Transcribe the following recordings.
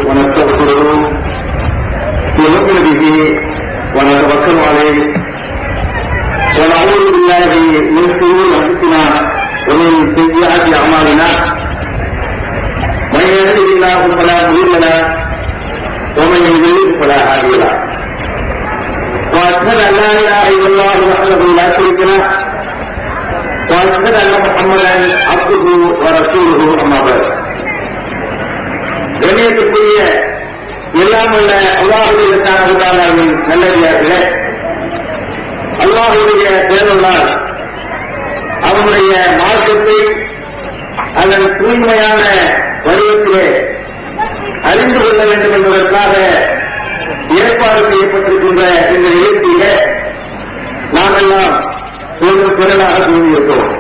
ونستغفره ونؤمن به ونتوكل عليه ونعوذ بالله من شرور انفسنا ومن سيئات اعمالنا من يهده الله فلا مضل له ومن يضلل فلا هادي له واشهد ان لا اله الا الله وحده لا شريك له واشهد ان محمدا عبده ورسوله اما بعد. கண்ணியத்துக்குரிய எல்லாம் உள்ள அல்லாஹுடைய நல்லடியார்களே, அல்லாஹுடைய தேவனால் அவனுடைய மார்க்கத்தை அதன் தூய்மையான வடிவத்திலே அறிந்து கொள்ள வேண்டும் என்பதற்காக ஏற்பாடு செய்யப்பட்டிருக்கின்ற இந்த நிகழ்ச்சியிலே நாம் எல்லாம் ஒரு குரலாக கூறியிருக்கிறோம்.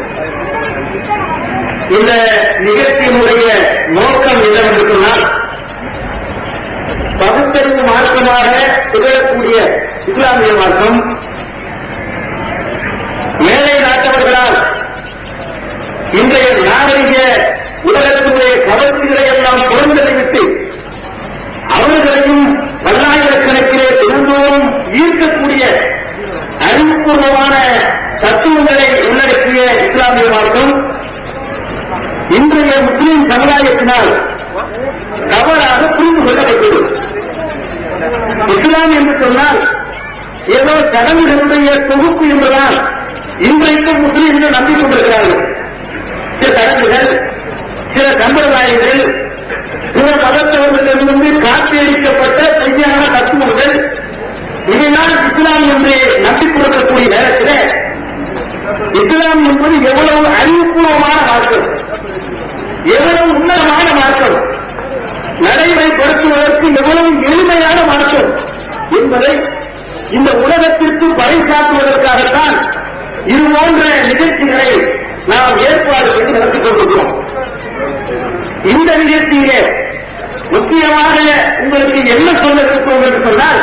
இந்த நிகழ்ச்சியினுடைய நோக்கம் என்னவென்று சொன்னால், பகுத்தறிவு மார்க்கமாக திகழக்கூடிய இஸ்லாமிய மார்க்கம் மேலை நாட்டவர்களால் இன்றைய நாகரிக உலகத்தினுடைய கவர்ச்சிகளை எல்லாம் புறந்தள்ளிவிட்டு அவர்களையும் பல்லாயிரக்கணக்கிலே தினந்தோறும் ஈர்க்கக்கூடிய அறிவுபூர்வமான தத்துவங்களை உள்ளடக்கிய இஸ்லாமிய மார்க்கம் இன்றைய முஸ்லிம் சமுதாயத்தினால் தவறாக புரிந்து கொள்ளப்பட்டது. இஸ்லாம் என்று சொன்னால் ஏதோ சடங்குகளுடைய தொகுப்பு என்பதால் இன்றைக்கும் முஸ்லிம்கள் நம்பிக்கொண்டிருக்கிறார்கள். சில சடங்குகள், சில சம்பிரதாயங்கள், சில மதத்தவர்களிலிருந்து காப்பியடிக்கப்பட்ட பொய்யான தத்துவங்கள், இதனால் இஸ்லாம் என்று நம்பிக்கொண்டிருக்கக்கூடிய நேரத்தில் இஸ்லாம் என்பது எவ்வளவு அறிவுபூர்வமான மார்க்கம், எவ்வளவு உன்னதமான மார்க்கம், நடைமுறைப்படுத்துவதற்கு எவ்வளவு எளிமையான மார்க்கம் என்பதை இந்த உலகத்திற்கு பறைசாற்றுவதற்காகத்தான் இது போன்ற நிகழ்ச்சிகளை நாம் ஏற்பாடு செய்து நடத்திக் கொண்டிருக்கிறோம். இந்த நிகழ்ச்சியிலே முக்கியமாக உங்களுக்கு என்ன சொல்ல இருக்கிறோம் என்று சொன்னால்,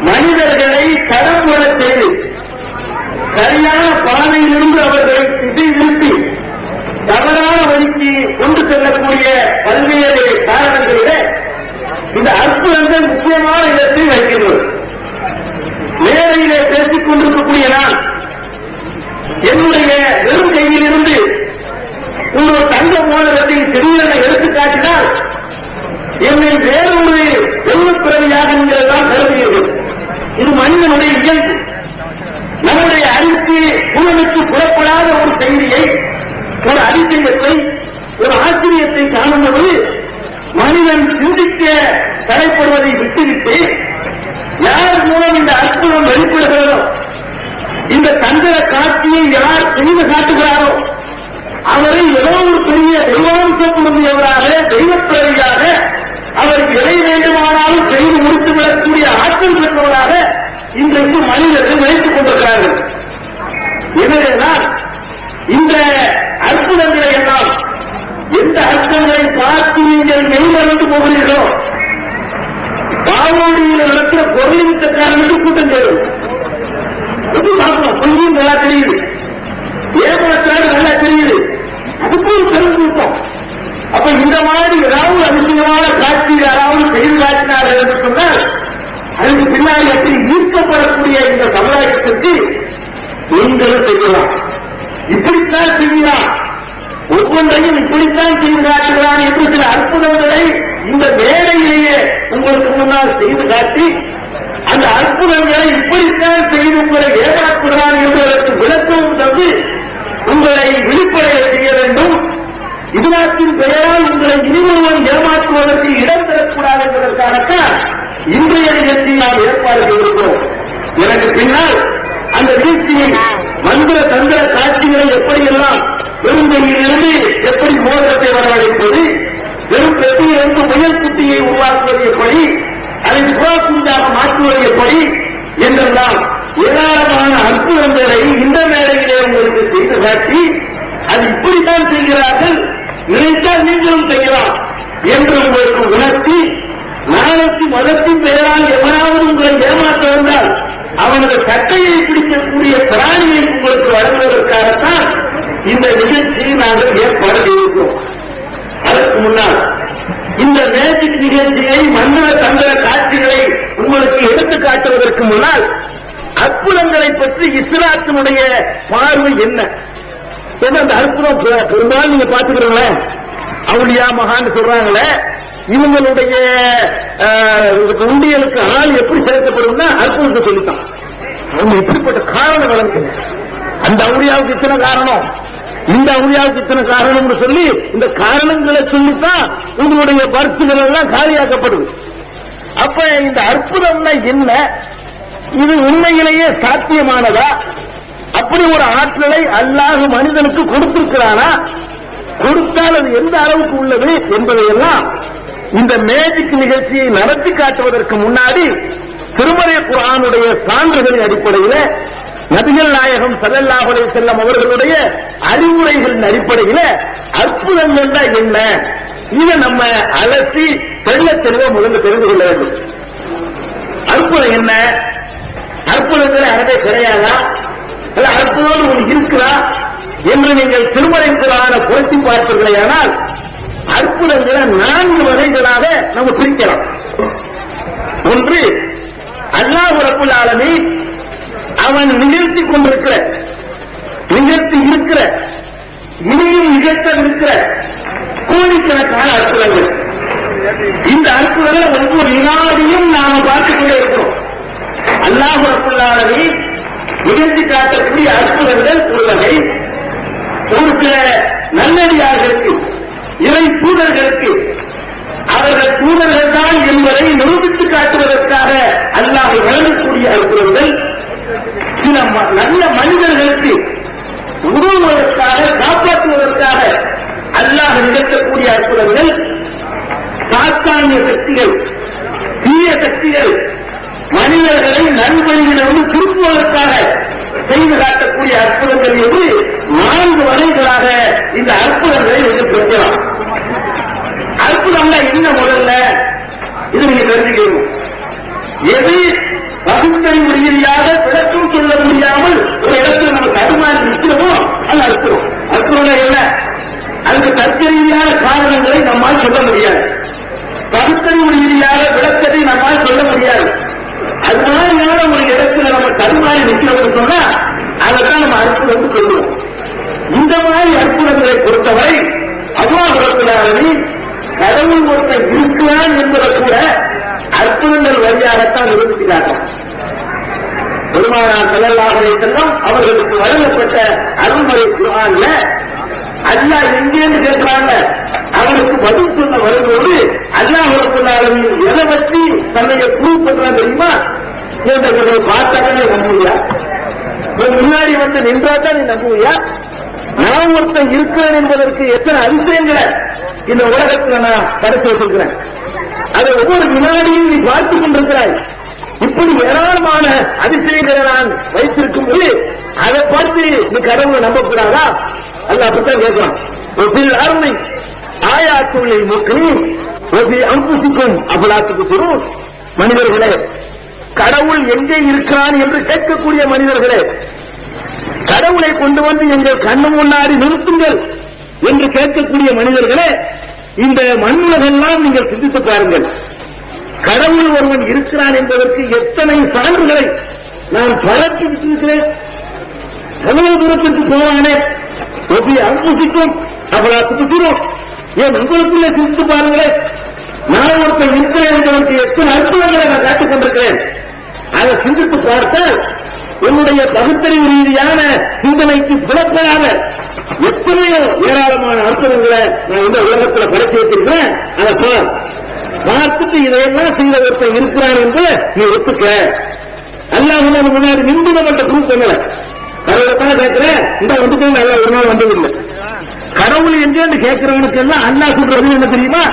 மனிதர்களை கடம்புற செய்து சரியான பாதையிலிருந்து அவர்களை திசை நிறுத்தி தவறான வழிக்கு கொண்டு செல்லக்கூடிய பல்வேறு காரணங்களிலே இந்த அற்புதங்கள் முக்கியமான இடத்தில் வைக்கின்றோம். மேலையிலே பேசிக் கொண்டிருக்கக்கூடிய நான் என்னுடைய வெறும் கையிலிருந்து ஒரு தங்க மோதிரத்தை திடீரென எடுத்து காட்டினால் என்னை வேறொரு வெள்ளப்பிறவியாக நீங்கள் எல்லாம் கருதுகிறீர்கள். இது மனிதனுடைய இயல்பு. நம்முடைய அறிவுக்கு புலனுக்கு புறப்படாத ஒரு செய்தியை, ஒரு அதிசயத்தை, ஒரு ஆச்சரியத்தை காணும்போது மனிதன் சிந்திக்க தலைப்படுவதை விட்டுவிட்டு யார் மூலம் இந்த அற்புதம் வெளிப்படுகிறதோ, இந்த தந்திர காட்சியை யார் செய்து காட்டுகிறாரோ அவரை ஏதோ ஒரு பெரிய தெய்வாம்சப்படுத்தியவராக, தெய்வப்பிறவியாக, அவர் எதை வேண்டுமானாலும் செய்து முடித்துவிடக்கூடிய ஆற்றல் பெற்றவராக இன்றைக்கு மனிதர்கள் நினைத்துக் கொண்டிருக்கிறார்கள். எனவேதான் இந்த அற்புதங்களை எல்லாம், எந்த அற்புதங்களை பார்த்து நீங்கள் மெய்மறந்து போகிறீர்களோ, பாவோடியில் நடக்கிற பொருளின் தக்காரனுக்கு கூட்டம் சேரும். கொஞ்சம் நல்லா தெரியுது, ஏமாற்றாடு நல்லா தெரியுது, அதுக்கு ஒரு பெரும் கூட்டம். அப்ப இந்த மாதிரி ஏதாவது அதிசயமான காட்சி யாராவது செய்து காட்டினார்கள் என்று சொன்னால் அதுக்கு பின்னாடி அப்படி ஈர்க்கப்படக்கூடிய இந்த சமுதாயத்திற்கு நீங்களும் செய்யலாம். இப்படித்தான் செய்யலாம், ஒவ்வொன்றையும் இப்படித்தான் செய்து காட்டுகிறான் என்று சில அற்புதங்களை இந்த வேலையிலேயே உங்களுக்கு முன்னால் செய்து காட்டி அந்த அற்புதங்களை இப்படித்தான் செய்து உங்களை ஏமாற்றுகிறான் என்பதற்கு விளக்கமும் தந்து உங்களை விழிப்படைய செய்ய வேண்டும். இஸ்லாத்தின் பெயரால் உங்களை இனிமொருவன் ஏமாற்றுவதற்கு இடம் பெறக்கூடாது என்பதற்காகத்தான் இன்றைய நிகழ்ச்சி நாம் ஏற்பாடு செய்திருக்கிறோம். எனக்கு பின்னால் அந்த நிகழ்ச்சியை மந்திர தந்திர காட்சிகளை எப்படியெல்லாம் பெருந்தையிலிருந்து எப்படி மோதிரத்தை வரவழைப்பது, வெறும் பெட்டியிலிருந்து முயல் குட்டியை உருவாக்குவது எப்படி, அதை துவாக்குண்டாக மாற்றுவது எப்படி என்றெல்லாம் ஏராளமான அற்புதங்களை இந்த மேடையிலே உங்களுக்கு செய்து காட்டி அது இப்படித்தான் செய்கிறார்கள், நினைத்தால் நீங்களும் செய்யலாம் என்று உங்களுக்கு உணர்த்தி, நாளைக்கு மதத்தின் பெயரால் எவனாவது உங்களை ஏமாற்ற வந்தால் அவனது சட்டையை பிடிக்கக்கூடிய பிராணியை உங்களுக்கு வழங்குவதற்காகத்தான் இந்த நிகழ்ச்சியை நாங்கள் ஏற்பாடு செய்திருக்கிறோம். அதற்கு முன்னால் இந்த மேஜை நிகழ்ச்சியை மன்னர் தந்திர காட்சிகளை உங்களுக்கு எடுத்து காட்டுவதற்கு முன்னால் அற்புதங்களை பற்றி இஸ்லாத்தினுடைய பார்வை என்ன? அந்த அற்புதம் பெரும்பாலும் நீங்க பாத்துக்கிறீங்களே, அவுலியா மகான் சொல்றாங்களே, இவங்களுடைய உண்டியலுக்கு ஆள் எப்படி சேர்க்கப்படும்னா அற்புதத்தை சொல்லித்தான். அவங்க எப்படிப்பட்ட காரணம் வழங்குங்க. அந்த அவுலியாவுக்கு இத்தனை காரணம், இந்த அவுலியாவுக்கு இத்தனை காரணம்னு சொல்லி இந்த காரணங்களை சொல்லித்தான் உங்களுடைய பரிசுகள் எல்லாம் காலியாக்கப்படுது. அப்ப இந்த அற்புதம்னா என்ன? இது உண்மையிலேயே சாத்தியமானதா? அப்படி ஒரு ஆற்றலை அல்லாஹ் மனிதனுக்கு கொடுத்திருக்கிறானா? கொடுத்தால் அது எந்த அளவுக்கு உள்ளது என்பதையெல்லாம் இந்த மேஜிக் நிகழ்ச்சியை நடத்தி காட்டுவதற்கு முன்னாடி திருமறை குர்ஆனுடைய சான்றுகளின் அடிப்படையில், நபிகள் நாயகம் ஸல்லல்லாஹு அலைஹி வஸல்லம் அவர்களுடைய அறிவுரைகளின் அடிப்படையில் அற்புதங்கள் என்ன, இதை நம்ம அலசி தெளிவா முதல்ல தெரிந்து கொள்ள வேண்டும். அற்புதம் என்ன? அற்புதங்கள் அறவே கிடையாதா, இல்ல அற்புதம் ஒன்று இருக்குதா என்று நீங்கள் திருமறை குர்ஆன பொருத்தி பார்ப்பீர்களேயானால் அற்புதங்களை 4 வகைகளாக நம்ம பிரிக்கலாம். ஒன்று, அல்லாஹ் ரப்பல் ஆலமீன் அவன் நிகழ்த்தி கொண்டிருக்கிற, நிகழ்த்தி இருக்கிற, இனியும் நிகழ்த்த இருக்கிற கோடிக்கணக்கான அற்புதங்கள். இந்த அற்புதங்களை ஒவ்வொரு வினாடியும் நாம பார்த்துக் கொண்டே இருக்கிறோம். அல்லாஹ் ரப்பல் ஆலமீன் நிகழ்த்தி காட்டக்கூடிய அற்புதங்கள் ஒரு வகை. ஒரு சில நல்லடியார்களுக்கு, இறை தூதர்களுக்கு அவர்கள் தூதர்கள் தான் என்பதை நிரூபித்து காட்டுவதற்காக அல்லாஹ் வழங்கக்கூடிய அற்புதங்கள். சில நல்ல மனிதர்களுக்கு உதவுவதற்காக, காப்பாற்றுவதற்காக அல்லாஹ் நிகழ்த்தக்கூடிய அற்புதங்கள். சாத்தானிய சக்திகள், தீய சக்திகள் மனிதர்களை நல்வழியிலிருந்து திருப்புவதற்காக செய்து காட்டக்கூடிய அற்புதங்கள் என்று 4 வகைகளாக இந்த அற்புதங்களை பிரிக்கலாம். அற்புதம்னா என்ன? முதல்ல இது நீங்க தெரிஞ்சுக்கணும். எது பகுத்தறிவு ரீதியாக விளக்கம் சொல்ல முடியாமல் ஒரு இடத்துல நம்ம தடுமாறி நிற்கிறோமோ அது அற்புதம். அற்புதம் என்ன? அதுக்கு தர்க்க ரீதியான காரணங்களை நம்மால் சொல்ல முடியாது, பகுத்தறிவு ரீதியாக விளக்கத்தை நம்மால் சொல்ல முடியாது. அது மாதிரியான ஒரு இடத்துல நம்ம தடுமாறி நிற்கிறோம்னு சொன்னா அதைத்தான் நம்ம அற்புதம் சொல்லுவோம். இந்த மாதிரி அற்புதங்களை பொறுத்தவரை அல்லாஹ் ரப்பல் ஆலமீன் கடவுள் ஒருத்தன் இருக்கிறான் என்பதை கூட அற்புதங்கள் வழியாகத்தான் நிரூபிக்கிறார்கள். பெருமானார் ஸல்லல்லாஹு அலைஹி வஸல்லம் அவர்களுக்கு வழங்கப்பட்ட அருள்மறை குர்ஆன்ல அல்லாஹ் எங்கேன்னு கேட்கிறாங்க, அவனுக்கு பதில் சொல்ல வரும்போது அல்லாஹ் ரப்பல் ஆலமீன் எதை பற்றி தன்னைய ப்ரூவ் பண்றான் தெரியுமா? கேட்டவர்களை பார்த்தாக்க நீ நம்புவியா? முன்னாடி வந்து நின்றாதான் நீ நம்புவியா? நான் ஒருத்தன் இருக்கிறேன் என்பதற்கு எத்தனை அதிசயங்களை இந்த உலகத்தில் நான் படைத்து வச்சிருக்கிறேன். அதை ஒவ்வொரு வினாடியும் நீ பார்த்துக் கொண்டிருக்கிறாய். இப்படி ஏராளமான அதிசயங்களை நான் வைத்திருக்கும் போது அதை பார்த்து நீ கடவுளை நம்பக்கூடாதா? அல்ல அப்படித்தான் கேட்கிறான். அருமை ஆயாத்துள்ளை முக்கியம் அம்புசிக்கும் அப்பலாத்துக்கு சொல்லும். மனிதர்களே, கடவுள் எங்கே இருக்கிறான் என்று கேட்கக்கூடிய மனிதர்களே, கடவுளை கொண்டு வந்து எங்கள் கண்ணு முன்னாடி நிறுத்துங்கள் என்று கேட்கக்கூடிய மனிதர்களே, இந்த மண்ணுலகெல்லாம் நீங்கள் சிந்தித்து பாருங்கள். கடவுள் ஒருவன் இருக்கிறான் என்பதற்கு எத்தனை சான்றுகளை நான் பரப்பி விட்டிருக்கிறேன். எவ்வளவு தூரத்திற்கு போவானே அங்குசிக்கும் அப்பலாத்துக்கு சொல்லும். ஏன் உங்களுக்குள்ளே சிந்தித்து பாருங்களேன். நான் ஒருத்தன் இருக்கிறேன் என்பதற்கு எத்தனை அற்புதங்களை நான் காட்டிக் கொண்டிருக்கிறேன். அதை சிந்தித்து பார்த்தால் என்னுடைய பகுத்தறிவு ரீதியான சிந்தனைக்கு புலப்படாத எத்தனையோ ஏராளமான அற்புதங்களை நான் இந்த உலகத்தில் படைத்து வைத்திருக்கிறேன். அதை பார்த்துட்டு இதையெல்லாம் செய்த ஒருத்தன் இருக்கிறான் என்று நீ ஒத்துக்க. அல்லாஹ் முன்னாடி நின்று நம்மகிட்ட ப்ரூவ் பண்ணல. கடவுளைத்தான் கேட்கிறேன், இந்த வந்துட்டு நல்லா ஒரு நாள் வந்ததில்லை. கடவுள் எங்கேன்னு கேட்கிறவனுக்கு எல்லாம் அல்லாஹ் சொல்றது என்ன தெரியுமா?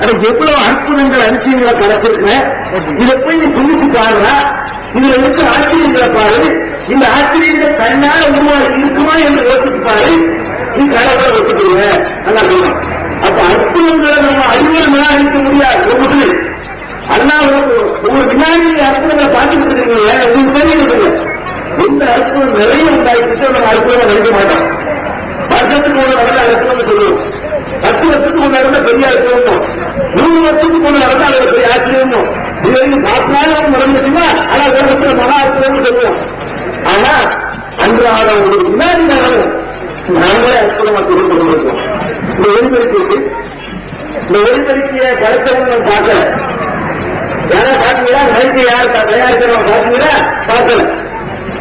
அதுக்கு எவ்வளவு அற்புதங்கள் அதிசயங்களை கிடைச்சிருக்கிறேன். இதை போய் நீ துணிச்சு பாருடா, இதுல இருக்கிற ஆச்சரியங்களை பாரு, இந்த ஆச்சரியங்கள் தன்னால உருவாகி இருக்குமா என்று யோசிச்சு பாரு, நீ கடவுளை ஒத்துக்கிறீங்க. நல்லா சொல்லலாம். அப்ப அற்புதங்களை நம்ம அறிவுரை நிராகரிக்க முடியாது. ஒவ்வொரு அல்லாஹ் ஒவ்வொரு வினாடியை அற்புதங்களை பார்த்துட்டு இருக்கீங்க, உங்களுக்கு தெரியும். எந்த அற்புதம் நிறைய உண்டாயிட்டு நம்ம அற்புதம் நினைக்க மாட்டோம். வருஷத்துக்கு ஒரு நடந்த அற்புதம் சொல்லுவோம். 10 வருஷத்துக்கு ஒன்று நடந்த பெரிய இருக்கணும், 100 வருஷத்துக்கு ஒன்று நடந்தா அது பெரிய ஆச்சரியமும். இது வரைக்கும் 40 நாள் நடந்துச்சுன்னா ஆனா உலகத்துல மகா அற்புதம்னு சொல்லுவோம். ஆனா அன்றாட ஒரு முன்னாடி நாங்களே அற்புதமா சொல்லிக் கொண்டிருக்கோம். இந்த ஒளிபெருக்கிய கருத்தவங்க நம்ம பார்க்கல. யாரா பாத்தீங்களா? மைக்கு யார் தயாரிக்கிறவங்க பாத்தீங்களா? பார்க்கல.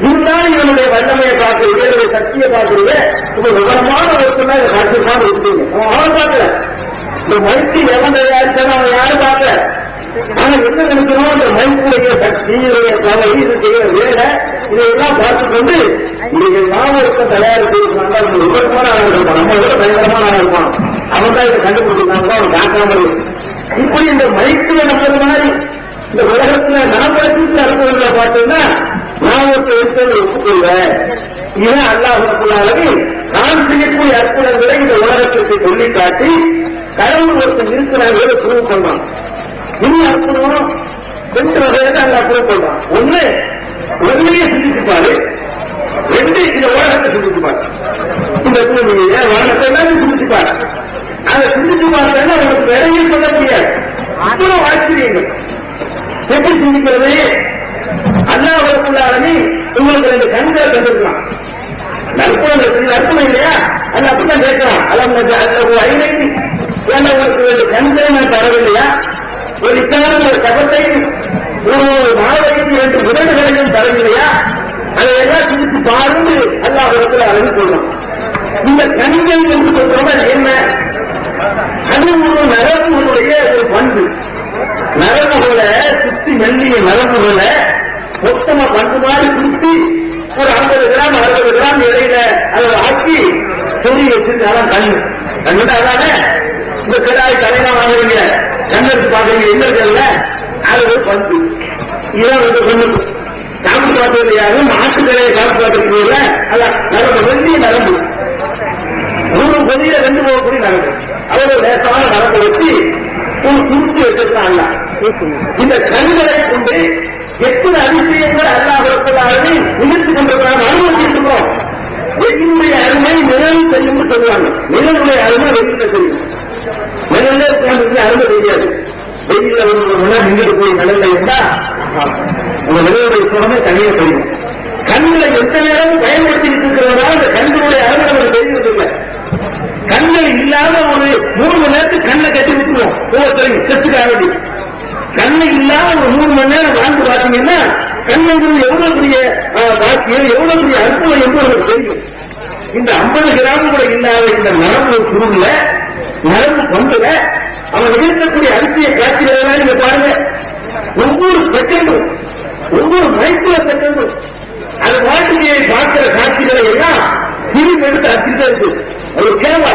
இருந்தாலும் இவனுடைய வல்லமையை பார்க்கறீங்க, இவருடைய சக்தியை பார்க்கறீங்க. இப்ப விவரமான ஒருத்தர் இதை பார்த்துருப்பான்னு இருக்கீங்க. அவன் பார்க்கல. இந்த மைக்கு எவன் தயாரிச்சாலும் அவன் யாரும் பார்க்கல. ஆனா என்ன நினைக்கிறோம்? இந்த மைக்குடைய சக்தி, இதனுடைய கலை, இது செய்யற வேலை, இதையெல்லாம் பார்த்துக்கொண்டு இதெல்லாம் ஒருத்தர் தயாரிச்சிருக்காங்க. நம்ம விவரமான ஆள் இருப்பான், நம்ம விட பயங்கரமான ஆள் இருப்பான். அவன் தான் இதை கண்டுபிடிச்சிருக்காங்க, அவன் பார்க்காமல். இப்படி இந்த மைக்குல நம்புற மாதிரி இந்த உலகத்துல நான் படிச்சு அனுபவங்களை பார்த்தோம்னா நான் ஒரு எழுத்ததை ஒப்புக்கொள்வேன். இவன் அல்லாஹ் நான் செய்யக்கூடிய அற்புதங்களை இந்த உலகத்திற்கு சொல்லி காட்டி கடவுள் ஒருத்தர் இருக்கிறாங்க ப்ரூவ் பண்ணான். இனி அற்புதம் 2 வகையில அங்க ப்ரூவ் பண்ணான். ஒண்ணு உண்மையை சிந்திச்சுப்பாரு, 2 இந்த உலகத்தை சிந்திச்சுப்பாரு. இந்த பூமியை உலகத்தை எல்லாமே சிந்திச்சுப்பாரு. அதை சிந்திச்சு பார்த்தா அவங்களுக்கு விலையே சொல்ல முடியாது. அவ்வளவு ஆச்சரியங்கள். எப்படி சிந்திக்கிறது? அல்லாஹ்வுக்குள்ளாரே உங்களுக்கு 2 கண்களை தந்திருக்கலாம். அற்புதம் இல்லையா? அது அப்படித்தான் கேட்கலாம். அல்லது ஐநூறு ஏன்னா உங்களுக்கு 2 கண்களை நான் தரவில்லையா? ஒரு இக்கான ஒரு கபத்தையும் ஒரு மாவையும் 2 உதடுகளையும் தரவில்லையா? அதை எல்லாம் சிந்தித்து பாருங்க அல்லாஹ்வுக்குள்ளாரே சொல்லலாம். இந்த கண்கள் என்று சொல்றோம் என்ன? அது ஒரு நரம்புகளுடைய ஒரு பண்பு. நரம்புகளை சுத்தி மெல்லிய நரம்புகளை மொத்தமா பண்பு மாதிரி சுத்தி ஒரு 50 கிராம் 60 கிராம் இடையில அதை ஆக்கி சொல்லி வச்சிருந்தாலும் கண்ணு அதானே இந்த கிடாய் தலைவா வாங்குறீங்க, கண்ணெடுத்து பாக்குறீங்க, என்ன இருக்கல அது ஒரு பண்பு. இதான் வந்து பொண்ணு காப்பு பார்ப்பது யாரும் ஆட்டுக்கரையை காப்பு பார்த்துருக்கீங்கல்ல, அதான் நரம்பு மெல்லிய நரம்பு. 100 பொதியில 2 போகக்கூடிய நரம்பு. அவ்வளவு லேசான நரம்பு வச்சு குறித்து வச்சிருக்காங்க. இந்த கண்களை கொண்டு எத்தனை அதிசயங்கள் அல்லாஹ்வுக்குள்ளாரே நிகழ்த்தி கொண்டிருக்கிறாங்க, அனுமதிச்சிருக்கிறோம். வெயிலுடைய அருமை நிழல் செய்யும் சொல்லுவாங்க. நிழலுடைய அருமை வெயில செய்யும். நிழலே உட்கார்ந்து அருமை தெரியாது. வெயில ஒரு நின்று போய் நிழல்ல இருந்தா அந்த நிழலுடைய சுகமே தனியே தெரியும். கண்களை எந்த நேரமும் பயன்படுத்திட்டு இருக்கிறதா அந்த கண்களுடைய அருமை நமக்கு தெரிவிக்கல. கண்கள் இல்லாத ஒரு 3 மணி நேரத்துக்கு கண்ணை கட்டி விட்டுருவோம். ஒவ்வொருத்தரையும் செத்துக்காக வேண்டி கண்ணை இல்லாத ஒரு 3 மணி நேரம் வாழ்ந்து பார்த்தீங்கன்னா கண்ணுக்கு எவ்வளவு பெரிய பாக்கியம், எவ்வளவு பெரிய அற்புதம் என்று உங்களுக்கு தெரியும். இந்த 50 கிராம் கூட இல்லாத இந்த நரம்பு சுருள்ல நரம்பு கொண்டுல அவன் நிகழ்த்தக்கூடிய அரிசிய காட்சிகளை நீங்க பாருங்க. ஒவ்வொரு செகண்டும், ஒவ்வொரு மைக்ரோ செகண்டும் அது வாழ்க்கையை பார்க்கிற காட்சிகளை எல்லாம் திரும்பி எடுத்து அடிச்சுட்டே இருக்கு. ஒரு கேவா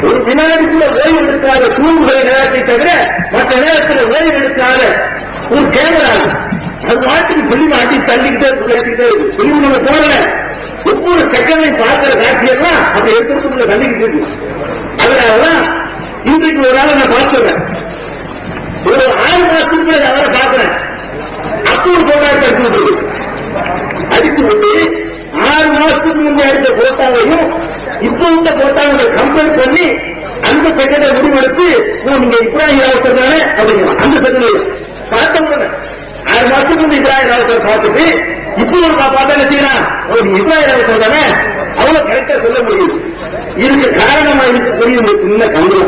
ஒரு வினாடிக்குள்ள ஓய்வு எடுக்காத தூங்குகிற நேரத்தை தவிர மற்ற நேரத்தில் ஓய்வு எடுக்காத ஒரு கேமரா அது நாட்டுக்கு பிலிம் ஆட்டி தள்ளிக்கிட்டே இருக்கு. பிலிம் நம்ம போடல, ஒவ்வொரு செகண்டை பார்க்கிற காட்சியெல்லாம் அப்படி எடுத்துக்குள்ள தள்ளிக்கிட்டு இருக்கு. அதனாலதான் இன்றைக்கு ஒரு ஆளை நான் பார்த்துறேன். ஒரு 6 மாசத்துக்கு அவரை பார்க்கிறேன். அப்போ ஒரு போராட்டம் எடுத்து அடித்து விட்டு 6 மாசத்துக்கு முன்னே எடுத்த போட்டாவையும் இப்ப இந்த போட்டாவை கம்பேர் பண்ணி அந்த செகண்டை முடிவெடுத்து நீங்க இப்ராஹிம் ராவத்தர் தானே அப்படிங்க அந்த செகண்ட் பார்த்த உடனே 6 மாசத்துக்கு முந்தைய இப்ராஹிம் ராவத்தர் பார்த்துட்டு இப்ப ஒரு பார்த்தா நினைச்சீங்கன்னா இப்ராஹிம் ராவத்தர் தானே அவ்வளவு கரெக்டா சொல்ல முடியும். இதுக்கு காரணமா இருக்கக்கூடிய ஒரு சின்ன கண்ணு,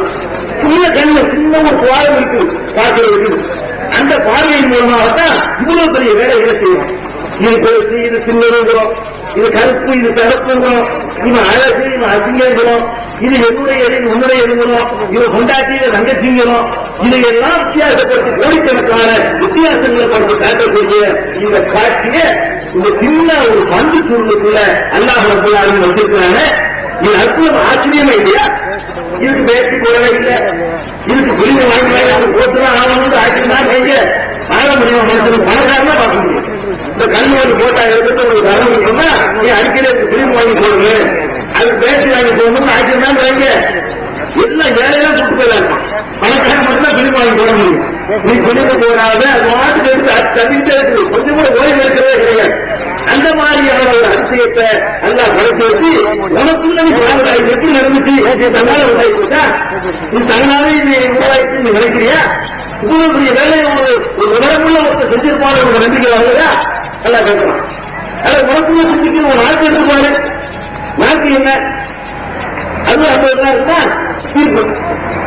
சின்ன கண்ணு, சின்ன ஒரு சுவாரம் இருக்கு பார்க்கிறது. அந்த பார்வையின் மூலமாகத்தான் இவ்வளவு பெரிய வேலைகளை செய்யணும். இது பெருசு, இது சின்னதுங்கிறோம், இது கருப்பு, இது கருப்புங்கிறோம், இவன் அழகு, இவன் அசிங்கங்கிறோம், இது என்னுடைய எது உன்னுடைய எதுங்கிறோம், இவன் கொண்டாட்டிய தங்கச்சிங்கிறோம். இதையெல்லாம் வித்தியாசப்படுத்தி கோடிக்கணக்கான வித்தியாசங்களை கொண்டு காட்டக்கூடிய இந்த காட்சியை இந்த சின்ன ஒரு பந்து சூழ்நிலைக்குள்ள அல்லாஹ் ரப்பல் வச்சிருக்கிறாங்க. இது அற்புதம், ஆச்சரியமே இல்லையா? இதுக்கு பேசி போடவே இல்லை, இதுக்கு புரிந்து வாங்கி போட்டுதான் ஆகணும் ஆச்சரியமா கைங்க ஆக முடியும். மனுஷனுக்கு பணக்காரனா பார்க்க முடியும். இந்த கல்வி போட்டா எடுத்து ஒரு தரம் சொன்னா நீ அடிக்கடி புரிந்து வாங்கி போடுங்க, அது பேசி வாங்கி போடணும்னு ஆச்சரியமா வைங்க. எல்லாம் வேலையெல்லாம் கூட்டு போயிடலாம். பணக்காரன் மட்டும்தான் புரிந்து வாங்கி போட முடியும். நீ புரிந்து போடாத அது மாட்டுக்கு எடுத்து தள்ளிட்டே இருக்கு. கொஞ்சம் கூட ஓய்வு இருக்கிறதே கிடையாது. அந்த மாதிரியான ஒரு அதிசயத்தை எல்லாம் படைத்து வச்சு உனக்குள்ள எப்படி நடந்துச்சு தன்னால உருவாக்கிட்டா நீ தன்னாலே இது உருவாக்கி நீ நினைக்கிறியா? இவ்வளவு பெரிய வேலையை ஒரு விவரமுள்ள ஒருத்தர் செஞ்சிருப்பாரு ஒரு நம்பிக்கை வாங்கலையா? நல்லா கேட்கலாம். அதை உனக்குள்ள சிந்திக்க ஒரு நாட்கள் எடுத்துப்பாரு. நாட்கள் என்ன அது 50 இருந்தா தீர்ப்பு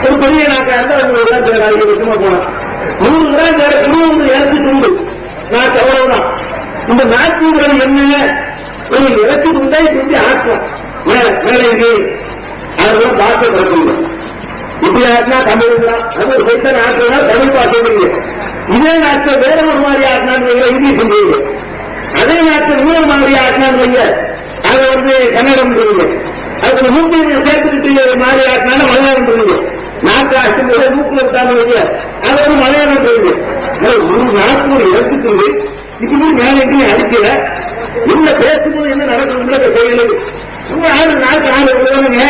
ஒரு பெரிய நாக்கா இருந்தா 50 வருஷமா போனோம். 100 கிராம் வேற 20 இறச்சி உண்டு நாக்கு அவ்வளவுதான். இந்த நாக்குங்கிறது என்ன? ஒரு இறச்சி உண்டாய் சொல்லி ஆக்கும் மேலே அதெல்லாம் பாச பிறக்கணும். இப்படி ஆட்டினா தமிழ் தான். அது ஒரு பைசா நாட்டுனா தமிழ் பாசைங்க. இதே நாட்டை வேற ஒரு மாதிரி ஆட்டினான்னு இங்கிலீஷ் சொல்றீங்க. அதே நாட்டை இன்னொரு மாதிரி ஆட்டினான்னு வைங்க அதை வந்து கன்னடம் சொல்லுங்க. அதுக்கு மூக்கு சேர்த்துக்கிட்டு மாதிரி ஆட்டினாலும் மலையாளம் சொல்லுங்க. நாட்டு ஆட்டு மூக்குல இருக்காங்க வைங்க அதை ஒரு மலையாளம் சொல்லுங்க. ஒரு நாட்டு ஒரு இடத்துக்கு இப்படி மேல எங்கேயும் அடிக்கல. இல்ல பேசும்போது என்ன நடக்குது செய்யல. ஆடு நாட்டு ஆடு விடுவானுங்க.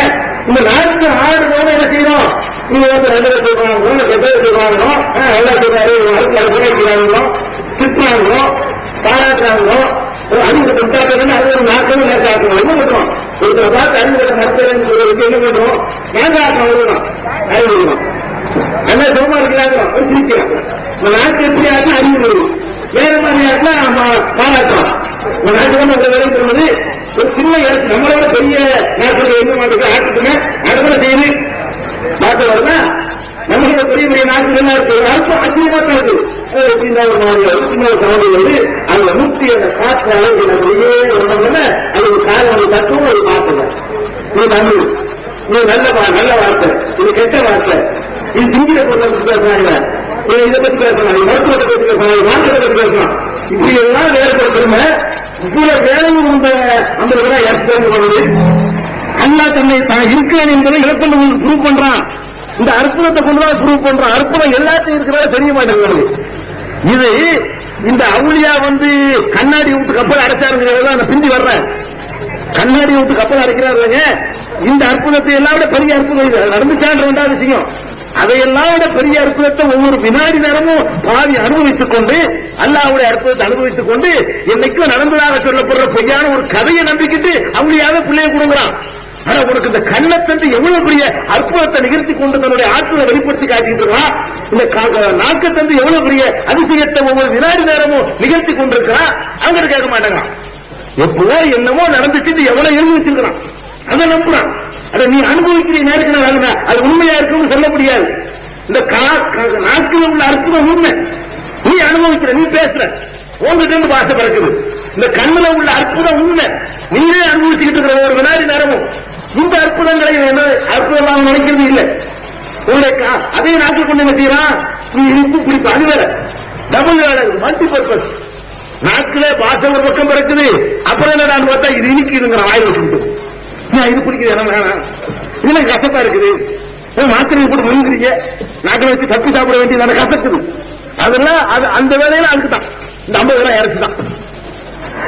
இந்த நாட்டு ஆடு போல என்ன செய்யணும்? நீங்க வந்து 2 லட்சம் வாங்கணும், 8 லட்சம் வாங்கணும், எல்லா குறைக்கிறாங்களோ, திட்டுறாங்களோ, பாராட்டுறாங்களோ, அறிவுரை கொண்டாடுறதுன்னு அது ஒரு நாட்களும் நேரத்தாக்கணும். என்ன பண்றோம்? ஒருத்தரை பார்த்து அறிவுரை நடத்துறேன்னு சொல்றதுக்கு என்ன பண்றோம்? நேரத்தாக்கம் எழுதணும், அறிவுறும் என்ன சோமா இருக்கிறாங்களோ சிரிக்கிறாங்க. இந்த நாட்டு எப்படி ஆச்சும் அறிவு வேற மாதிரி ஆச்சுன்னா நம்ம பாராட்டுறோம். இந்த நாட்டுக்கு வேலை சொல்றது ஒரு சின்ன இடத்து நம்மளோட பெரிய நாட்டுல என்ன மாட்டுக்கு ஆட்டுக்குமே அடுத்த செய்யுது நாட்டு வருதா நம்மளோட பெரிய பெரிய நாட்டுல என்ன இருக்கு அர்த்தம் ஆச்சரியமா தான் இருக்கு. சின்ன ஒரு மாதிரி சின்ன ஒரு சமதி வந்து அந்த 100 காற்று அளவு நம்மளையே வந்தோம்னா அது ஒரு காலம் தத்துவம் ஒரு மாற்றம். இது தமிழ், இது நல்ல வார்த்தை, இது கெட்ட வார்த்தை, இது திங்கிற பொருள் பேசுறாங்க, இதை பத்தி பேசலாம், மருத்துவத்தை பத்தி பேசலாம், மாற்றத்தை பத்தி பேசலாம். இப்படி எல்லாம் வேறுபடுத்துறோம். இவ்வளவு வேலையும் அந்த 50 ரூபாய் ஏற்படுது. அல்லா தன்னை தான் இருக்கிறேன் என்பதை இலக்கண ப்ரூவ் பண்றான். இந்த அற்புதத்தை கொண்டுதான் ப்ரூவ் பண்றான். அற்புதம் எல்லாத்தையும் இருக்கிறதா தெரிய மாட்டேங்கிறது. இது இந்த அவுளியா வந்து கண்ணாடி விட்டு கப்பல் அடைச்சாருங்கிறத அந்த பிந்தி வர்றேன். கண்ணாடி விட்டு கப்பல் அடைக்கிறாருங்க. இந்த அற்புதத்தை எல்லாம் விட பெரிய அற்புதம் நடந்துச்சான்ற 2வது விஷயம். அதையெல்லாம் விட பெரிய அற்புதத்தை ஒவ்வொரு வினாடி நேரமும் பாதி அனுபவித்துக் கொண்டு அல்லாஹ்வுடைய அற்புதத்தை அனுபவித்துக் கொண்டு என்னைக்கும் நடந்ததாக சொல்லப்படுற பொய்யான ஒரு கதையை நம்பிக்கிட்டு அவளியாக பிள்ளைய கொடுங்கிறான். ஆனா உனக்கு இந்த கண்ணத்தந்து எவ்வளவு பெரிய அற்புதத்தை நிகழ்த்தி கொண்டு தன்னுடைய ஆற்றலை வெளிப்படுத்தி காட்டிட்டு இருக்கான். இந்த நாக்கத்தந்து எவ்வளவு பெரிய அதிசயத்தை ஒவ்வொரு வினாடி நேரமும் நிகழ்த்தி கொண்டிருக்கிறான். அவங்க கேட்க மாட்டாங்க. எப்போ என்னமோ நடந்துச்சு எவ்வளவு எழுதி வச்சிருக்கிறான் அதை நம்புறான். அதை நீ அனுபவிக்கிற நேரத்தில் அது உண்மையா இருக்குன்னு சொல்ல முடியாது. இந்த நாட்கள் உள்ள அற்புதம் உண்மை. நீ அனுபவிக்கிற, நீ பேசுற, உங்ககிட்ட இருந்து பாச பிறக்குது. இந்த கண்ணுல உள்ள அற்புதம் உண்மை. நீங்களே அனுபவிச்சுக்கிட்டு இருக்கிற ஒரு வினாடி நேரமும் இந்த அற்புதங்களை அற்புதமாக நினைக்கிறது இல்லை. உங்களுடைய அதே நாட்டில் கொண்டு என்ன செய்யறான்? நீ இனிப்பு பிடிப்பு அது வேற டபுள் வேலை மல்டி பர்பஸ். நாட்களே பாச ஒரு பக்கம் பிறக்குது. அப்புறம் என்ன பார்த்தா இது இனிக்குதுங்கிற வாயில் வச்சுட்டு இது பிடிக்குது என்ன இதுல கசப்பா இருக்குது. மாத்திரை போட்டு முழுங்குறீங்க, நாக்கில் வச்சு தப்பி சாப்பிட வேண்டியது கசக்குது. அதெல்லாம் அந்த வேலையில அதுக்குதான் இந்த 50 கிராம் இறைச்சிதான்.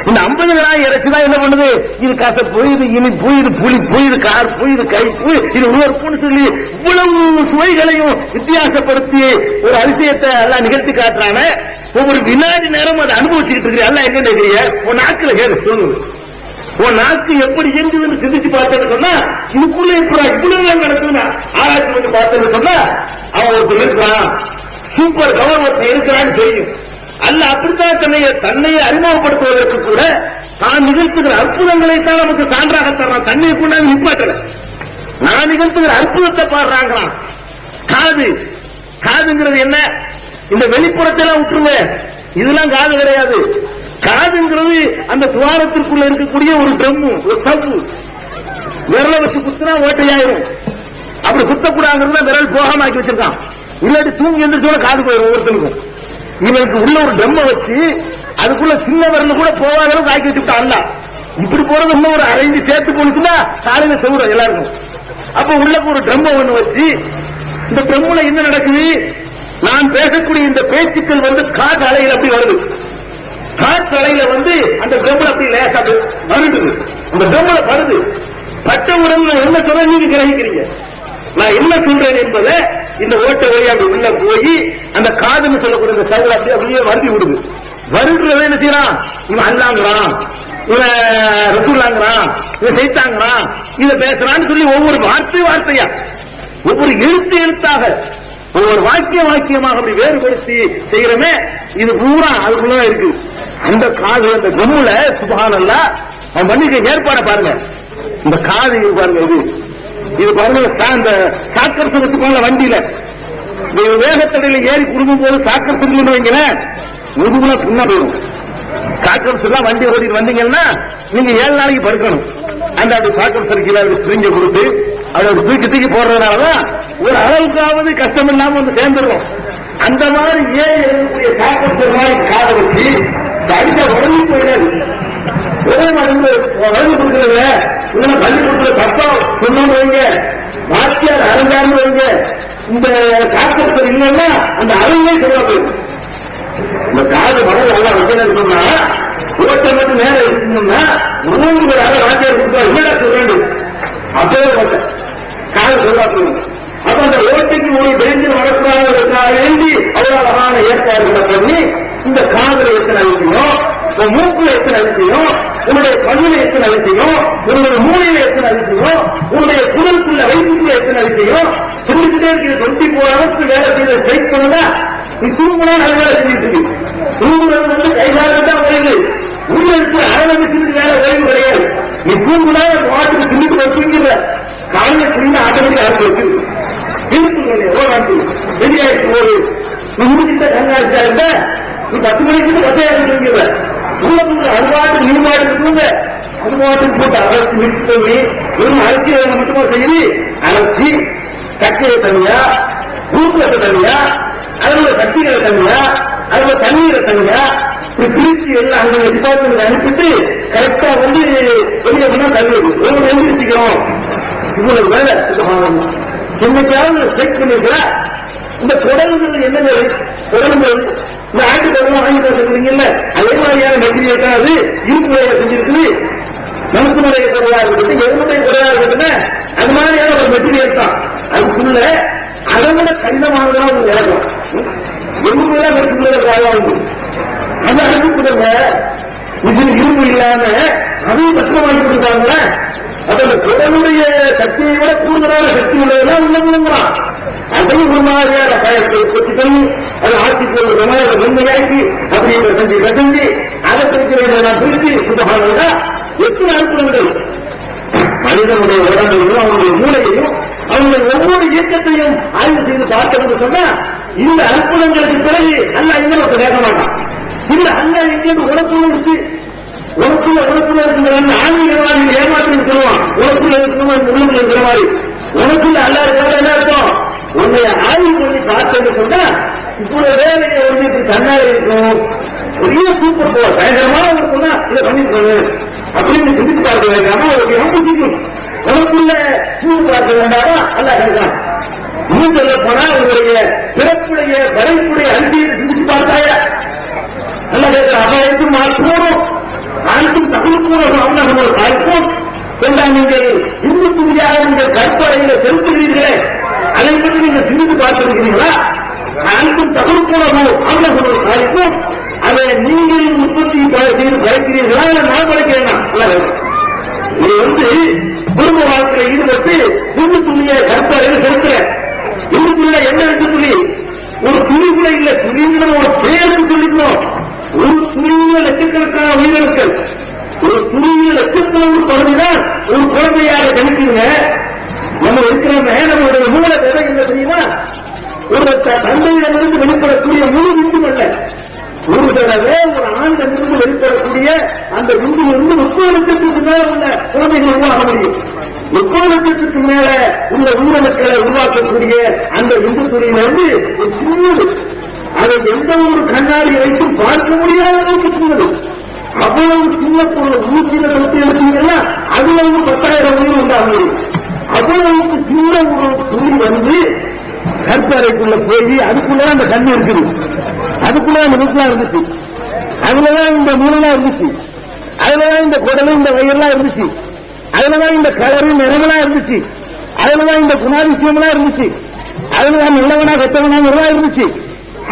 இந்த 50 கிராம் இறைச்சிதான் என்ன பண்ணுது? இது கசப்பு, இது இனிப்பு, இது புளிப்பு, இது கார்ப்பு, இது கைப்பு, இது உணர்ப்புன்னு சொல்லி இவ்வளவு சுவைகளையும் வித்தியாசப்படுத்தி ஒரு அதிசயத்தை எல்லாம் நிகழ்த்தி காட்டுறான. ஒவ்வொரு வினாடி நேரம் அதை அனுபவிச்சுக்கிட்டு இருக்கிற எல்லாம் என்ன நினைக்கிறீங்க? உன் நாக்கில் கேடு சொல்லுங்க. உன் நாக்கு எப்படி இயங்குதுன்னு சிந்திச்சு பார்த்தேன்னு சொன்னா இதுக்குள்ள இவ்வளவு நடக்குதுன்னா ஆராய்ச்சி பண்ணி பார்த்தேன்னு சொன்னா அவன் ஒருத்தர் இருக்கிறான், சூப்பர் கவர்மெண்ட் இருக்கிறான்னு தெரியும். அல்ல அப்படித்தான் தன்னையை அறிமுகப்படுத்துவதற்கு கூட தான் நிகழ்த்துகிற அற்புதங்களை தான் நமக்கு சான்றாக தர்றான். தன்னை கொண்டாந்து நிப்பாட்டல, நான் நிகழ்த்துகிற அற்புதத்தை பாடுறாங்களாம். காதுங்கிறது என்ன? இந்த வெளிப்புறத்தெல்லாம் விட்டுருங்க, இதெல்லாம் காது கிடையாது. காதுங்கிறது அந்த துவாரத்திற்குள்ள இருக்கக்கூடிய ஒரு ட்ரம்மு, ஒரு சவ்வு. விரல வச்சு குத்துனா ஓட்டையாயிரும். அப்படி குத்தக்கூடாதுங்கிறத விரல் போகாம ஆக்கி வச்சிருக்கான். இல்லாட்டி தூங்கி எந்திரிச்சோட காது போயிடும் ஒவ்வொருத்தருக்கும். இவனுக்கு உள்ள ஒரு ட்ரம்ம வச்சு அதுக்குள்ள சின்ன விரல் கூட போகாத அளவுக்கு ஆக்கி வச்சுட்டான். அல்ல இப்படி போறது இன்னும் ஒரு 1/2 இன்ச் சேர்த்து போனுச்சுன்னா காலையில செவுறோம் எல்லாருக்கும். அப்ப உள்ளக்கு ஒரு ட்ரம்ம ஒண்ணு வச்சு இந்த ட்ரம்முல என்ன நடக்குது? நான் பேசக்கூடிய இந்த பேச்சுக்கள் வந்து காற்று அலையில் அப்படி வருது. காற்று அலையில வந்து அந்த ட்ரம்ல அப்படி லேசா வருது. அந்த ட்ரம்ல வருது. பட்டவுடன் நான் என்ன சொல்ல நீங்க கிரகிக்கிறீங்க. நான் என்ன சொல்றேன் என்பதை இந்த ஓட்ட வழியா உள்ள போய் அந்த காதுன்னு சொல்லக்கூடிய இந்த சவுல அப்படியே வருதி விடுது. வருகிறத என்ன செய்யறான், இவன் அல்லாங்கிறான், இவன் ரசூல்லாங்கிறான், இவன் செய்தாங்கிறான், இதை பேசுறான்னு சொல்லி ஒவ்வொரு வார்த்தையா ஒவ்வொரு எழுத்தாக ஒவ்வொரு வாக்கியமாக அப்படி வேறுபடுத்தி செய்யறமே, இது பூரா அதுக்குள்ள இருக்கு. அந்த காது அந்த கம்முல சுப்ஹானல்லாஹ் அவன் பண்ணிக்க ஏற்பாட பாருங்க. இந்த காது பாருங்க, இது பாருங்க, இந்த சாக்கர் சுரத்து போல வண்டியில வேகத்தடையில ஏறி குடும்பம் போது சாக்கர் சுருன்னு வைங்களேன், முதுகுல புண்ணா போயிடும். சாக்கர் சுருலாம் வண்டி ஓடிட்டு வந்தீங்கன்னா நீங்க 7 நாளைக்கு படுக்கணும். அந்த அப்படி சாக்கர் சுருக்கில பிரிஞ்ச கொடுத்து அதை தூக்கி போடுறதுனாலதான் ஒரு அளவுக்காவது கஷ்டம் இல்லாம வந்து சேர்ந்துடும். அந்த மாதிரி ஏறக்கூடிய சாக்கர் சுரு மாதிரி காதை வச்சு அடிச்ச உடனே போயிடாது. ஒரே மருந்து வளர்ந்து கொடுக்கறதுல இல்லைன்னா பள்ளிக்கூடத்துல சட்டம் சொன்னு வைங்க, வாத்தியார் அலங்காரம் வைங்க, இந்த சாக்கர் இல்லைன்னா அந்த அளவே சொல்ல போயிடும். இந்த காது மணல் நல்லா வைக்கணும்னா ஓட்ட மட்டும் நேரம் இருக்கணும்னா 3 பேர் வாத்தியார் கொடுத்தா என்னடா சொல்ல அப்பவே ஓட்ட காது சொல்ல போயிடும். அப்ப அந்த ஓட்டைக்கு ஒரு டேஞ்சர் வளர்க்கிறாங்க வேண்டி அவ்வளவு அழகான ஏற்பாடுகளை பண்ணி இந்த காதுல எத்தனை விஷயம், மூக்குல எத்தனை விஷயம், உன்னுடைய கண்ணுல எத்தனை விஷயம், உன்னுடைய மூளையில எத்தனை விஷயம், உன்னுடைய குரலுக்குள்ள வயிற்றுக்குள்ள எத்தனை விஷயம், சொல்லிக்கிட்டே இருக்கிற 24 hours வேலை செய்ய ஸ்ட்ரைக் பண்ணா நீ தூங்குனா நல்ல வேலை செஞ்சுட்டு இருக்கு. தூங்குறது வந்து கைகாலம் தான் வருது, உள்ள இருக்கிற ஆரம்பிச்சு வேலை ஓய்வு கிடையாது. நீ தூங்குனா வாட்டுக்கு திணிக்கு வச்சுக்கிற காலையில சின்ன ஆட்டோமேட்டிக் ஆரம்பி வச்சிருக்கு வெளியாயிடுச்சு. ஒரு முடிக்கிட்ட கண்ணாடிச்சா இருந்த நீ 10 மணிக்கு 10 அறுபாடு நீர்மாடு இருக்குங்க, அது மாட்டுக்கு போட்டு அரைச்சி மிக்ஸ் பண்ணி வெறும் அரைச்சி மட்டுமா செய்யி அரைச்சி சக்கையை தனியா, ஊக்கத்தை தனியா, அதோட சக்திகளை தனியா, அதோட தண்ணீரை தனியா பிரிச்சு எல்லாம் அங்க டிபார்ட்மெண்ட் அனுப்பிட்டு கரெக்டா வந்து வெளியே பண்ணா தண்ணி ஒவ்வொரு எழுந்திருச்சுக்கிறோம். இவ்வளவு வேலை என்னைக்காவது செக் பண்ணிருக்கிற இந்த தொடர்பு என்ன தொடர்பு இந்த ஆட்டுக்கெல்லாம் வாங்கி பேசுறீங்கல்ல, அதே மாதிரியான மெட்டீரியல் இருக்காது, இருப்பு வேலை செஞ்சிருக்குது, மனுக்கு முறையை குறையா இருக்கட்டும், எருமுறை குறையா இருக்கட்டும், அது மாதிரியான ஒரு மெட்டீரியல் தான். அதுக்குள்ள அதை விட கடினமானதான் ஒரு இறக்கம் எருமுறையா மெட்டீரியல் வாங்க அந்த அனுப்புங்க. இது இரும்பு இல்லாம அதையும் கஷ்டமாக்கி கொடுத்தாங்க. அதோட தொடருடைய சக்தியை விட கூடுதலான சக்தி உள்ளதெல்லாம் உள்ளவங்களாம். அதையும் ஒரு மாதிரியான பயத்தை கொத்தி பண்ணி அதை ஆட்சி போடுற மாதிரி மென்மையாக்கி அப்படிங்கிற செஞ்சு கசஞ்சு அதை பிரிக்கிறத பிரித்து சுத்தமானதா எத்தனை அனுப்புறங்கள் மனிதனுடைய உடம்பையும் அவனுடைய மூளையையும் அவனுடைய ஒவ்வொரு இயக்கத்தையும் ஆய்வு செய்து பார்த்தது சொன்னா இந்த அற்புதங்களுக்கு பிறகு அல்ல இன்னும் கேட்க மாட்டான். இல்ல அல்ல இங்கிருந்து உனக்குள்ள இருக்கு, உனக்குள்ள இருக்கிற ஆன்மீகவாதி ஏமாற்றி சொல்லுவான், உனக்குள்ள இருக்கணும் உள்ளுக்குள்ள இருக்கிற மாதிரி உனக்குள்ள அல்ல இருக்கிற என்ன இருக்கும். உன்னைய ஆய்வு பண்ணி பார்த்தேன்னு சொன்னா இவ்வளவு வேலையை வந்து இப்படி கண்ணாடி இருக்கும், பெரிய சூப்பர் போல பயங்கரமான இருக்குன்னா இதை பண்ணிருக்காங்க அப்படின்னு சிந்தித்து பார்க்க வேண்டாமா, பிடிக்கும். உனக்குள்ள சூடு பார்க்க வேண்டாமா அல்ல கேட்கலாம். இன்னும் சொல்ல போனா உங்களுடைய பிறப்புடைய வரைப்புடைய அரிசியை சிந்திச்சு பார்த்தாயா அல்ல கேட்கலாம். அபாயத்தும் மாற்றணும் அனைத்தும் தகுதிக்கும் அவனோட பார்ப்போம். நீங்கள் இந்து துணியாக நீங்கள் கற்பனையில செலுத்துகிறீர்களே அதை பற்றி நீங்கள் சிந்தித்து பார்த்திருக்கிறீங்களா? அனைத்தும் தகுதிக்கும் அவனோட பார்ப்போம். அதை நீங்கள் உற்பத்தி செய்து படைக்கிறீர்களா இல்லை நான் படைக்கிறேன்? இது வந்து குடும்ப வாழ்க்கையில் ஈடுபட்டு இந்து துணியை கற்பனையில செலுத்துறேன். இந்து துணியில என்ன இந்து துணி? ஒரு துணிக்குள்ள இல்ல, துணிங்கிற ஒரு பேருக்கு சொல்லிக்கணும். ஒரு துணியில லட்சக்கணக்கான உயிரிழங்கள், ஒரு துணியில லட்சக்கணக்கான குழந்தைதான் ஒரு குழந்தையாக கணிக்குங்க. நம்ம இருக்கிறோம், நம்மளுடைய மூளை விதை என்ன தெரியுமா? ஒரு தந்தையிடமிருந்து வெளிப்படக்கூடிய முழு விந்தும் அல்ல, ஒரு தடவை ஒரு ஆண்டிலிருந்து வெளிப்படக்கூடிய அந்த விந்திலிருந்து 30 லட்சத்துக்கு மேல உள்ள குழந்தைகள் உருவாக முடியும். 30 லட்சத்துக்கு மேல உள்ள உயிரிழக்களை உருவாக்கக்கூடிய அந்த விந்து துணியிலிருந்து ஒரு சின்னது, அதை எந்த ஒரு கண்ணாடி வைத்தும் பார்க்க முடியாத அளவுக்கு சின்னது. அவ்வளவு சின்ன பொருள் 170 எடுத்தீங்கன்னா அதுல 10,000 உயிர் உண்டாக முடியும். அவ்வளவுக்கு சின்ன ஒரு துணி வந்து கற்பறைக்குள்ள போய் அதுக்குள்ள அந்த கண்ணு இருக்குது, அதுக்குள்ள அந்த முக்கெல்லாம் இருந்துச்சு, அதுலதான் இந்த மூலெல்லாம் இருந்துச்சு, அதுலதான் இந்த குடலும் இந்த வயிறுலாம் இருந்துச்சு, அதுலதான் இந்த கலரு நிறமெல்லாம் இருந்துச்சு, அதுலதான் இந்த குணாதிசயம்லாம் இருந்துச்சு, அதுலதான் நல்லவனா கெட்டவனா இருந்துச்சு.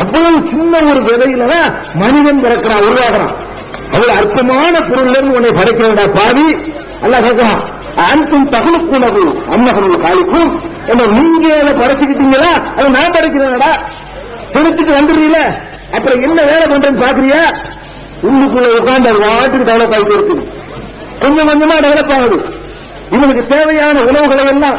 அவ்வளவு சின்ன ஒரு விதையிலதான் மனிதன் பிறக்கிறான், உருவாகிறான். அவ்வளவு அற்பமான பொருள் உன்னை படைக்கிறதா பாவி. அல்லாஹ் கேட்கிறான், அன்தும் தகுலுக்குணவு அம்மகனுள் காலிக்கும், என்ன நீங்க அதை படைச்சுக்கிட்டீங்களா, அதை நான் படைக்கிறேன்டா. துணிச்சுட்டு வந்துடுறீல, அப்புறம் என்ன வேலை பண்றேன்னு பாக்குறியா? உள்ளுக்குள்ள உட்கார்ந்து அது வாட்டுக்கு டெவலப் ஆகிட்டு இருக்குது, கொஞ்சம் கொஞ்சமா டெவலப் ஆகுது. இவனுக்கு தேவையான உணவுகளை எல்லாம்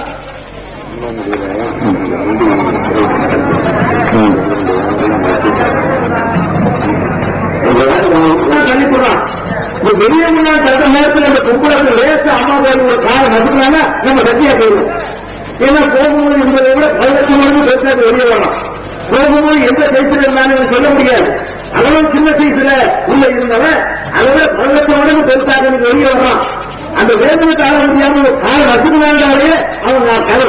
கண்டிப்பான். வெளியே முன்னாள் தடுத்த நேரத்தில் அந்த கும்பலத்தை லேச அம்மாவுக்கு ஒரு காலம் நடத்தினால நம்ம ரத்தியா போயிடும். ஏன்னா போகும்போது என்பதை விட 18 மணி பேசுறது வெளியே வரலாம். போகும்போது எந்த சைஸ்ல இருந்தாலும் சொல்ல முடியாது. அதெல்லாம் சின்ன சைஸ்ல உள்ள இருந்தவன் அதை விட 18 மடங்கு பெருசாக வெளியே வரலாம். அந்த வேதனை கால முடியாம ஒரு காலம் நசுக்குனாலே அவன் நான் கதை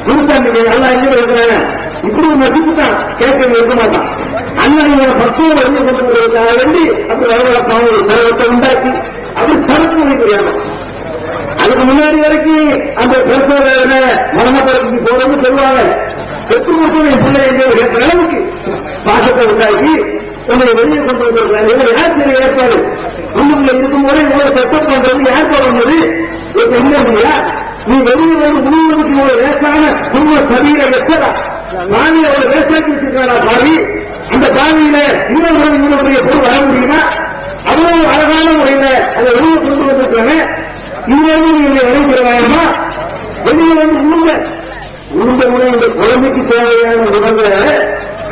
கொடுத்தாங்க. நல்லா இங்கே இருக்கிறாங்க, இப்படி ஒரு நசுக்கு தான் கேட்க இருக்க மாட்டான். அண்ணன் பக்குவம் வந்து கொண்டிருக்கிறதுக்காக வேண்டி அப்படி வரவழைப்பான ஒரு செலவத்தை உண்டாக்கி அப்படி தடுப்பு முடிக்கிறாங்க. அதுக்கு முன்னாடி வரைக்கும் அந்த பெருசோதனை மரணப்படத்துக்கு போறதுன்னு சொல்லுவாங்க. பெற்று மட்டும் என் பிள்ளை என்ற அளவுக்கு பாசத்தை உண்டாக்கி உங்களை வெளியே கொண்டு வந்திருக்காங்க. யார் சரி ஏற்பாடு உள்ளுக்குள்ள இருக்கும்போது இவ்வளவு செட்டப் பண்றது யார் போடுறது? இல்லையா நீ வெளியே ஒரு முழுவதுக்கு ஒரு லேசான குடும்ப சரீர வெச்சதா மாநில ஒரு வேசாக்கி வச்சிருக்காரா பாவி. அந்த பாவியில இவருடைய பொருள் வர முடியுமா? அவ்வளவு அழகான முறையில அதை வெளியே கொண்டு வந்திருக்காங்க. இவங்க வரைகிற வேணுமா? வெளியே வந்து உளுந்த முறை இந்த குழந்தைக்கு தேவையான உணவை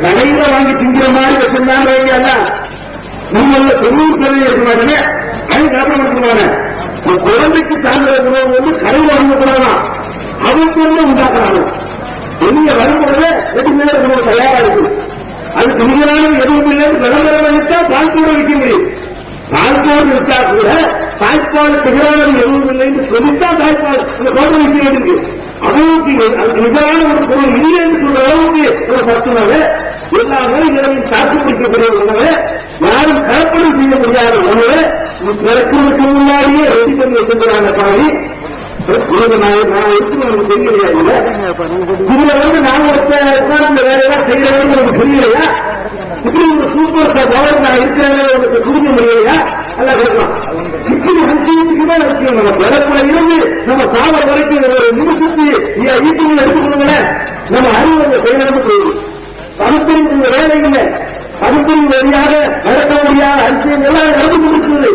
கடையில வாங்கி திங்கிற மாதிரி வச்சிருந்தாங்க. நம்மள தொண்ணூறு கடையில் இருக்க மாட்டேங்க, கடை காப்பி கொடுத்துருவாங்க. குழந்தைக்கு சார்ந்த உணவு வந்து கடையில் வாங்கக்கூடாது, அவருக்கு வந்து உண்டாக்குறாங்க. வெளியே வரும்போது 2 நேரம் உணவு தயாரா இருக்கு. அதுக்கு நிகரான எதுவும் இல்லை. விளம்பரம் விட்டா பால்கோடு விற்க முடியும். பால்கோடு விட்டா கூட தாய்ப்பால் நிகரான எதுவும் இல்லை என்று சொல்லித்தான் தாய்ப்பால் இந்த கோட்டை விற்க வேண்டியிருக்கு. அவருக்கு அதுக்கு நிகரான ஒரு பொருள் இல்லை என்று சொல்ற அளவுக்கு ஒரு சத்துணவ எல்லா நோய்களையும் தாக்கு பிடிக்கக்கூடிய உணவை யாரும் கலப்படம் செய்ய முடியாத உணவை பிறக்கிறதுக்கு முன்னாடியே ரெடி பண்ணி வச்சிருக்கிறாங்க. பாவி நான் எடுத்து தெரியலையா? இதுல வந்து நான் உட்கார்ந்து வேற ஏதாவது செய்யறது எனக்கு தெரியலையா? இப்படி ஒரு சூப்பர் பவர் நான் இருக்கிறேன் உங்களுக்கு கொடுக்க முடியலையா? எல்லாம் கேட்கலாம். இப்படி விஷயத்துக்குதான் விஷயம். நம்ம பிறப்புல இருந்து நம்ம சாவர வரைக்கும் ஒரு நிமிஷத்து ஈட்டுகள் எடுத்துக்கணுங்கள நம்ம அறிவு செயலிழந்து போயிடும். பகுத்தறிவு வேலை இல்லை, பகுத்தறிவு வழியாக நடக்க முடியாத அதிசயம் எல்லாம் நடந்து கொண்டிருக்கிறது.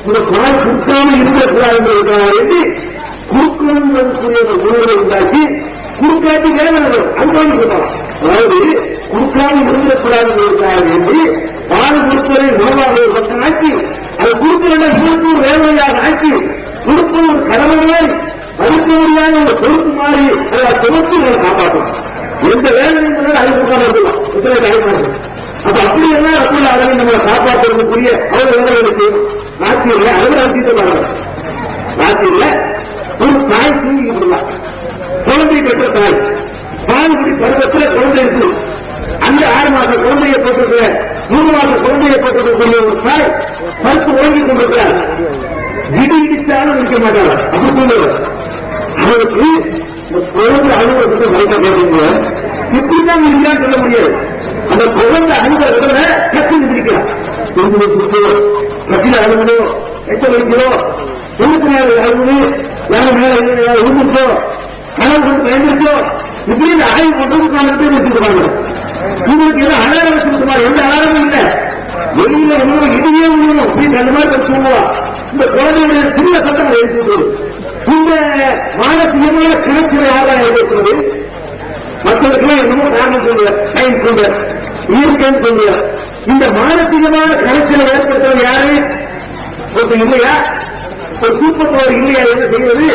இந்த பால் குடுக்காமல் இருக்கக்கூடாது என்று குறுக்கக்கூடிய உணர்வை உண்டாக்கி குறுக்காட்டி வேலை அனுபவி சொல்லலாம். அதாவது குறுக்காமல் இருந்தக்கூடாது என்று பால் கொடுப்பதை உணவாக ஒரு பக்கம் ஆக்கி அது குறுக்கிற பொறுப்பு வேலையாக ஆக்கி பொறுப்பு ஒரு கடமையாய் மறுக்க முடியாத ஒரு பொறுப்பு மாறி அதை தொகுத்து அதை காப்பாற்றணும். எந்த வேலையும் அதுக்கான இருக்கலாம் எத்தனை டைம். அப்ப அப்படி எல்லாம் ரசூல் அளவை நம்மளை காப்பாற்றுறதுக்குரிய அவர் வேலைகளுக்கு நாட்டியில் அளவு நடத்திட்டு நாட்டில் ஒரு தாய் தூங்கிட்டு இருந்தா, குழந்தை பெற்ற தாய் பால்குடி பருவத்தில் குழந்தை இருக்கு. அந்த 6 மாத குழந்தையை போட்டிருக்கிற 3 மாத குழந்தையை போட்டிருக்கக்கூடிய ஒரு தாய் பருத்து உறங்கிக் கொண்டிருக்கிறார். இடிச்சாலும் இருக்க மாட்டாங்க, அப்படி தூங்குவார். அவருக்கு இந்த குழந்தை அலுவலகத்தை மறைக்க போறீங்க இப்படிதான் இருக்கான்னு சொல்ல முடியாது. அந்த குழந்தை அலுவலகத்துல கட்டி இருக்கிறார். கட்டில அழுகுதோ, எச்ச வைக்கிறோ, 94 அழுகுது, யாரும் மேல உருந்துச்சோ, கனவு கொண்டு பயந்துச்சோ, இப்படி ஆய்வு பண்றதுக்கு வச்சுருக்காங்க. இவங்களுக்கு எல்லாம் அலாரம் வச்சிருக்காங்க. எந்த அலாரமும் இல்லை. வெளியில ஒன்றும் இதையே உண்ணும் அப்படின்னு அந்த மாதிரி சொல்லுவா. இந்த குழந்தைகளுடைய சின்ன சட்டம் எழுதிட்டு இந்த மானசீகமான கிணச்சில ஆதாயம் இருக்கிறது. மற்றவர்களும் என்னமோ காரணம் சொல்லுவ, டைம் சொல்ற, இயற்கைன்னு சொல்லுவ. இந்த மானசீகமான கிணச்சில ஏற்படுத்துவது யாரு? ஒருத்தர் இல்லையா? ஒரு சூப்பர் இல்லையா? என்ன செய்வது?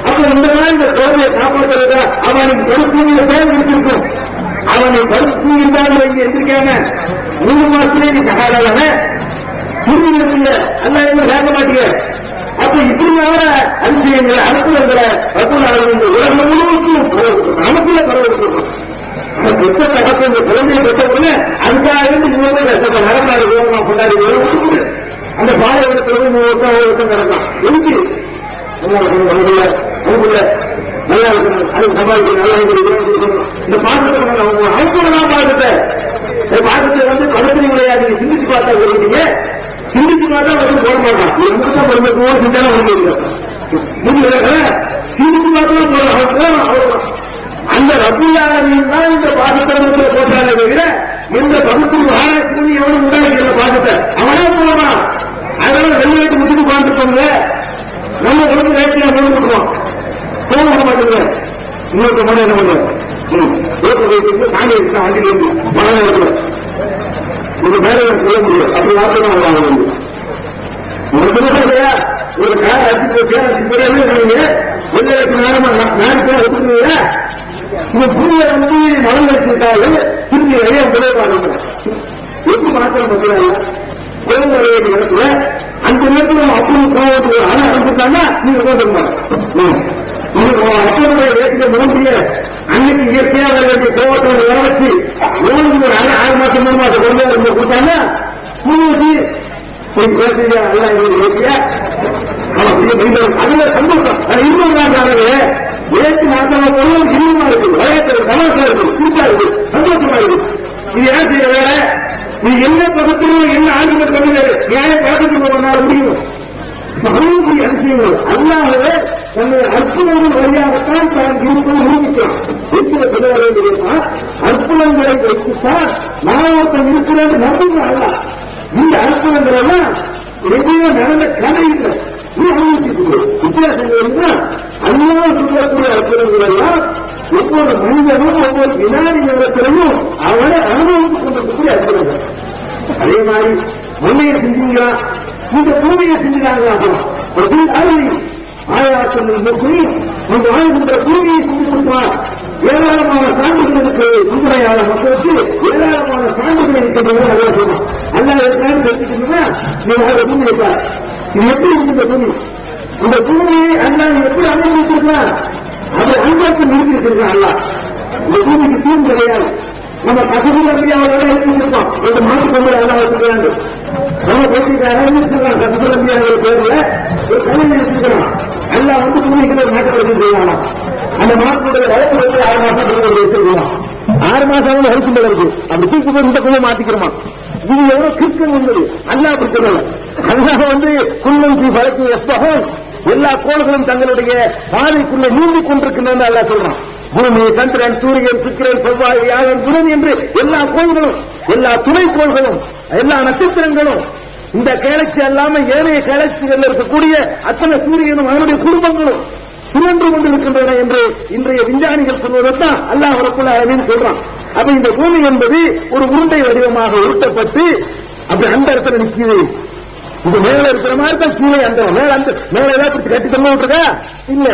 அப்ப இந்த மாதிரி இந்த குழந்தையை காப்பாற்றுறதா அவனுக்கு பருப்பூரில் தேவை இருக்கும். அவனை பருப்பு இருந்தாலும் இங்க எந்திரிக்காம 3 மாசத்திலே நீ சகாதான புரிஞ்சுக்கிறீங்க. அல்ல என்ன கேட்க மாட்டீங்க. அப்ப இப்படியான அதிசயங்களை அனுப்புவதில் உலகம் முழுவதும் நமக்குள்ள பரவ பெற்ற தகப்ப இந்த குழந்தையை பெற்ற உடனே அதுக்காக நடந்தாடு கொண்டாடி அந்த பாலைவனத்தில் நடக்கும். எதுக்கு நல்லா இருக்கணும், அது சமாளிக்கணும், நல்லா இருக்கணும். இந்த பாடத்தை அவங்க பாடத்தை பாகத்துல வந்து பதத்திரி விளையாடு சிந்திச்சு பார்த்தா வருவீங்க, சிந்திச்சு பார்த்தா வந்து போட மாட்டான். தான் பிறந்தோம் சிந்தாலும் வந்து சிந்திச்சு பார்த்தா அவ்வளவுதான். அந்த ரப்புல் ஆலமீன் தான் இந்த பாகத்திரத்துல போட்டாலே தவிர இந்த பகுத்தறிவு ஆராய்ச்சி பண்ணி எவனும் உண்டாக்கிற பாகத்தை அவனே போடுறான். அதனால வெளிநாட்டு முட்டுக்கு பார்த்துருப்பாங்க, நம்ம உடம்பு ரேட்டில் போடுவோம் போக மாட்டேங்க. இன்னொரு மணி என்ன பண்ணுவோம் நானே வண்டியில் இருந்து மழை ஒரு மேலே சொல்ல முடியும். அப்படி வார்த்தை வந்து ஒரு கார் அடிச்சு பேராட்சி வெள்ளக்கு நாலு பேர் எடுத்துருவீங்க. இந்த புதிய வந்து மனம் வச்சுட்டாலும் திரும்பி நிறைய முதல்வாங்க எப்படி மாற்றம் பண்றாங்க. குழந்தை இடத்துல அந்த நேரத்தில் அப்படி கோவத்துக்கு ஆனா அனுப்பிட்டாங்கன்னா நீங்க கோவப்படுவாங்க. அப்பனுடைய வேட்டில முடிய அன்னைக்கு இயற்கையாக வேண்டிய கோவத்தோட வர வச்சு ஒரு 6 மாசம் 3 மாசம் குழந்தை கொடுத்தாங்கன்னா பூசி பேசுறீங்க எல்லாம் இயற்கையா அதுல சந்தோஷம். இன்னொரு நாட்டாளர்களே ஏற்று நாட்டாள பொருள் இன்னுமா இருக்கு, வயத்துல கலாச்சாரம் இருக்கு, கூட்டா இருக்கு, சந்தோஷமா இருக்கு. இது ஏன் செய்ய வேற நீ என்ன பக்கத்திலும் என்ன ஆங்கில தமிழ் நியாயம் பக்கத்துக்கு போனால முடியும். அதிசயங்கள் அல்லாதவே தன்னுடைய அற்புதங்கள் வழியாகத்தான் தான் இருப்பது நிரூபிக்கலாம். இருக்கிற பிள்ளைகளா அற்புதங்களை வைத்துத்தான் மாவட்டம் இருக்கிறது நம்புங்க. அல்ல இந்த அற்புதங்கள் எல்லாம் எங்கேயோ நடந்த கதை இல்லை. வித்தியாசங்கள் அல்லா சொல்லக்கூடிய அற்புதங்கள் எல்லாம் ஒவ்வொரு மனிதனும் ஒவ்வொரு வினாடி நேரத்திலையும் அவனை அனுபவித்துக் கொண்டிருக்கக்கூடிய அற்புதங்கள். அதே மாதிரி மண்ணையை செஞ்சீங்களா, இந்த பூமியை செஞ்சுட்டாங்க. ஆயாசம் நோக்கி இந்த வாழ்கின்ற பூமியை செஞ்சு கொடுப்பார். ஏராளமான சான்றுகளுக்கு உண்மையான மக்களுக்கு ஏராளமான சான்றுகளை இருக்கின்றன. அல்லா சொல்லுவோம் அல்லா எடுத்துக்கிட்டா நீங்க அதை பூமி வைப்பார். இது எப்படி இருக்கு பூமி? இந்த பூமியை அல்லா எப்படி அனுமதிச்சிருக்கார்? அதை அன்பாக்கு நிறுத்திருக்கிறார். அல்லா இந்த பூமிக்கு தீர்வு கிடையாது. நம்ம கசபுல் அம்பியாவோட இருந்திருக்கோம். ஒரு மாற்றுக்கொண்டு அல்லா வச்சுக்கிறாங்க. நம்ம பேசிட்டு அறிவிச்சிருக்காங்க. கசபுல் அம்பியாவோட பேர்ல ஒரு கல்வி வச்சிருக்கிறோம். அல்லா வந்து பூமிக்கு மாற்றப்பட்டு செய்யலாம். அந்த மாற்றத்துடைய வயசு வந்து 6 மாசம் வச்சிருக்கோம். 6 மாசம் வயசுல இருக்கு. அப்படி தூக்கி போய் இந்த குழு மாத்திக்கிறோமா? இது எவ்வளவு கிருக்கம் வந்தது. அல்லா அப்படி சொல்லல. அல்லா வந்து குள்ளஞ்சி வழக்கு எப்பகும் எல்லா கோள்களும் தங்களுடைய பாதைக்குள்ள நீந்திக் கொண்டிருக்கின்றன அல்லா சொல்றான். பூமி, சந்திரன், சூரியன், சுக்கிரன், செவ்வாய், வியாழன், புதன் என்று எல்லா கோள்களும், எல்லா துணை கோள்களும், எல்லா நட்சத்திரங்களும், இந்த கேலக்சி அல்லாம ஏனைய கேலக்சிகள் இருக்கக்கூடிய அத்தனை சூரியனும் அவனுடைய குடும்பங்களும் சுழன்று கொண்டிருக்கின்றன என்று இன்றைய விஞ்ஞானிகள் சொல்வதைத்தான் அல்லாஹ் ரப்பல் ஆலமீன் சொல்றான். அப்ப இந்த பூமி என்பது ஒரு உருண்டை வடிவமாக உருட்டப்பட்டு அப்படி அந்த இடத்துல நிற்குது. இது மேல இருக்கிற மாதிரி தான் கீழே அந்த மேல ஏதாவது கட்டி தள்ள விட்டுருக்கா இல்ல.